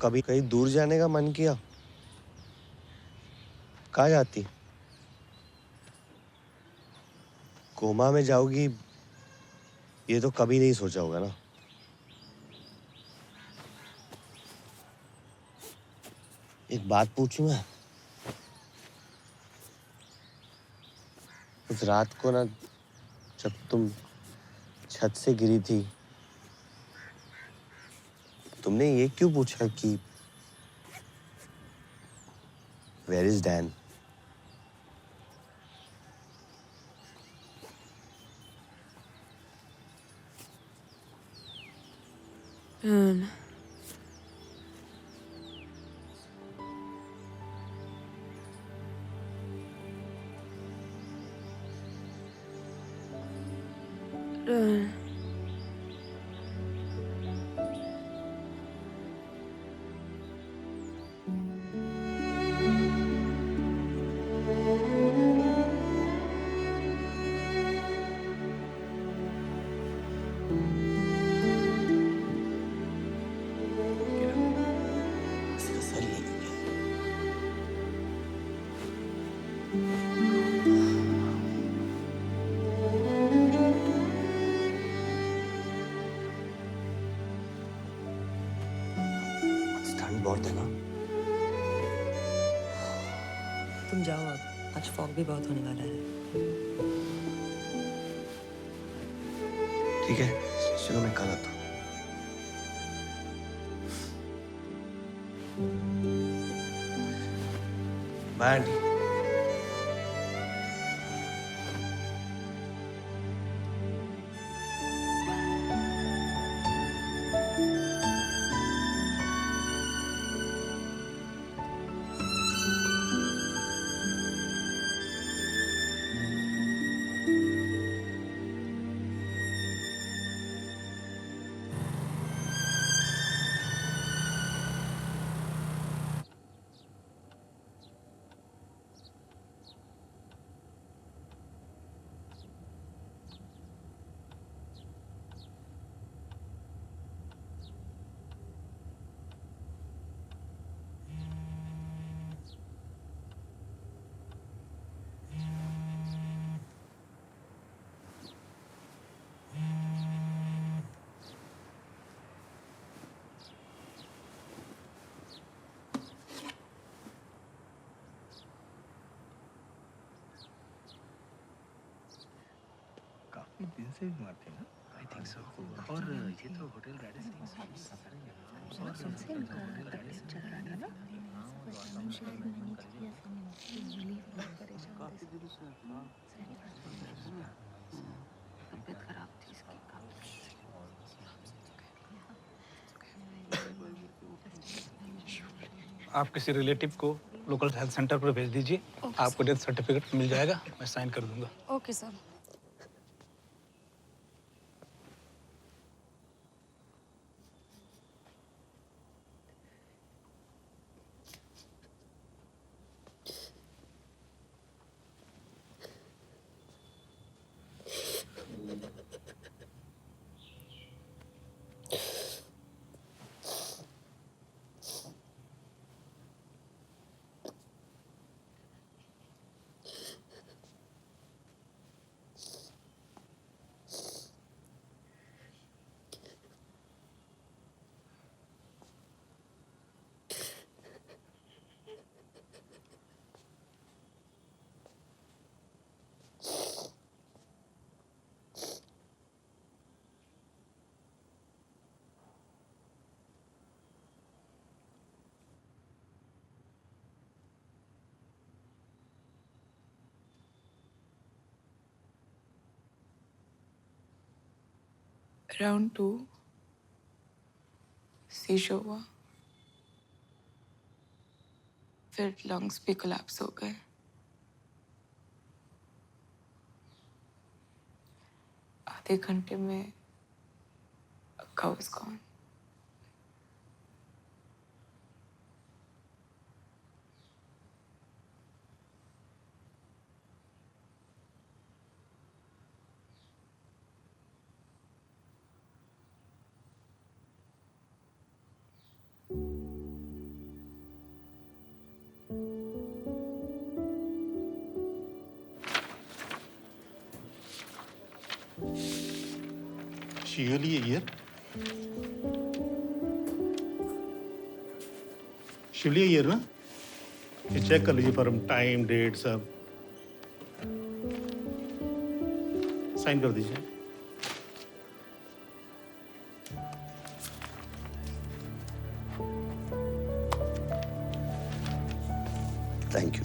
G: कभी कहीं दूर जाने का मन किया? कहाँ जाती? कोमा में जाओगी ये तो कभी नहीं सोचा होगा ना। एक बात पूछूं मैं? उस रात को ना जब तुम छत से गिरी थी तुमने ये क्यों पूछा कि वेयर इज डैन? ठंड बहुत है ना?
Q: तुम जाओ अब, आज फॉग भी बहुत होने वाला है।
G: ठीक है चलो मैं कल आता हूँ। Bye aunty.
K: काफी दिन से बीमार थे ना? I think so. और ये तो होटल आप किसी रिलेटिव को लोकल हेल्थ सेंटर पर भेज दीजिए। आपको डेथ सर्टिफिकेट मिल जाएगा, मैं साइन कर दूंगा।
C: Okay sir.
E: राउंड 2 सीशो हुआ, फिर लंग्स भी कोलैप्स हो गए। आधे घंटे में
Q: Akka was gone.
K: Surely a year. Shivli year ना, ये चेक कर लीजिए फॉर्म, टाइम डेट सब साइन कर दीजिए.
R: Thank you.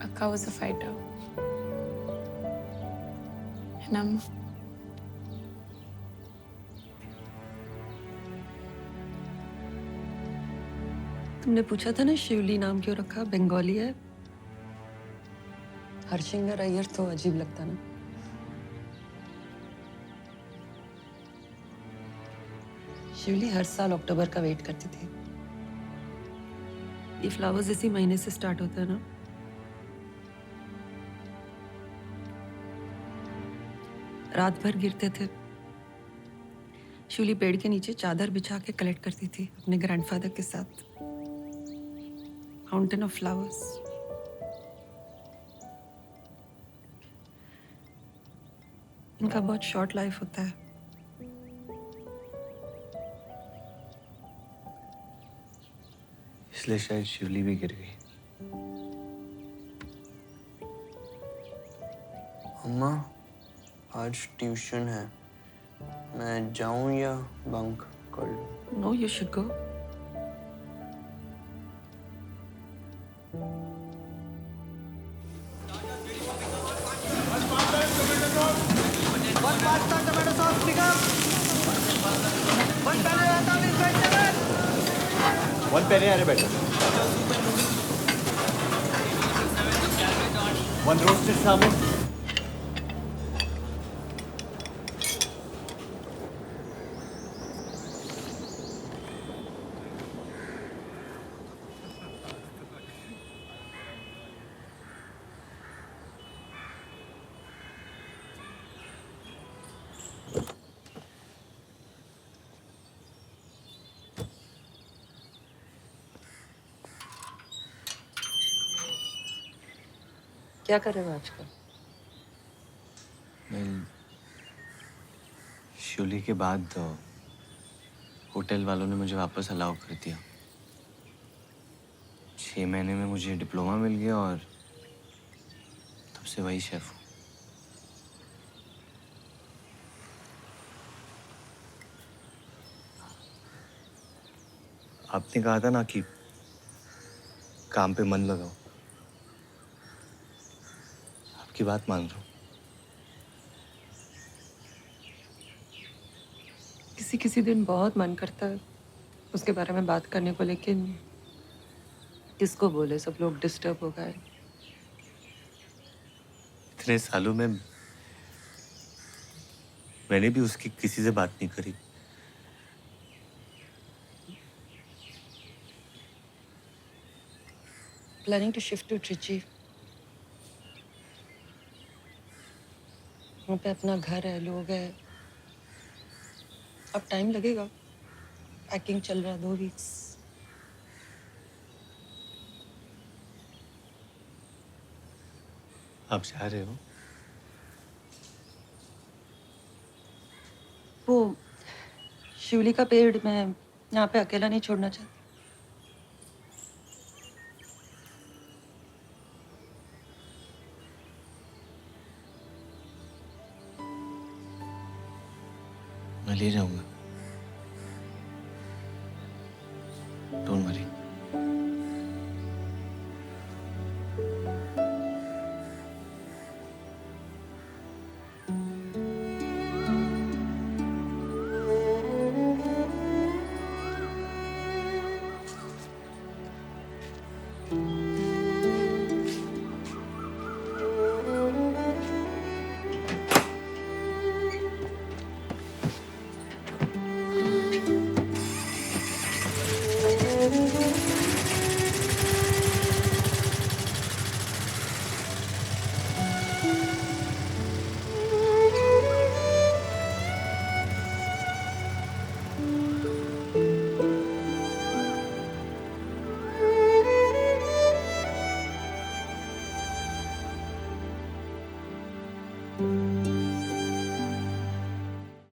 Q: Akka was a fighter. And I'm...
C: तुमने पूछा था ना शिवली नाम क्यों रखा? बंगाली है. हर्षिंगर अय्यर तो अजीब लगता ना. शिवली हर साल अक्टूबर का वेट करती थी. ये फ्लावर्स इसी महीने से स्टार्ट होता है ना. रात भर गिरते थे. शिवली पेड़ के नीचे चादर बिछा के कलेक्ट करती थी अपने ग्रैंडफादर के साथ. Mountain of flowers. इनका बहुत शॉर्ट लाइफ होता है.
A: इसलिए शायद शिवली भी गिर गई.
T: अम्मा, आज ट्यूशन है. मैं जाऊं या बंक कर लूं?
C: No, you should go.
G: One पेरे आ रहे बेटा. One roasted salmon.
C: क्या कर रहे हो आजकल?
A: शिवली के बाद होटल वालों ने मुझे वापस अलाउ कर दिया. 6 महीने में मुझे डिप्लोमा मिल गया और तब से वही शेफ हूँ. आपने कहा था ना कि काम पे मन लगाओ. आपकी बात मान रहा हूँ.
C: किसी किसी दिन बहुत मन करता है उसके बारे में बात करने को, लेकिन किसको बोले, सब लोग डिस्टर्ब हो गए.
A: इतने सालों में मैंने भी उसकी किसी से बात नहीं करी.
C: Planning to shift to Trichy. वहाँ पे अपना घर है, लोग हैं. अब टाइम लगेगा. पैकिंग चल रहा है 2 वीक्स.
A: आप जा रहे हो?
C: वो शिवली का पेड़ मैं यहाँ पे अकेला नहीं छोड़ना चाहती.
A: मैं ले जाऊंगा. Don't worry.
C: है।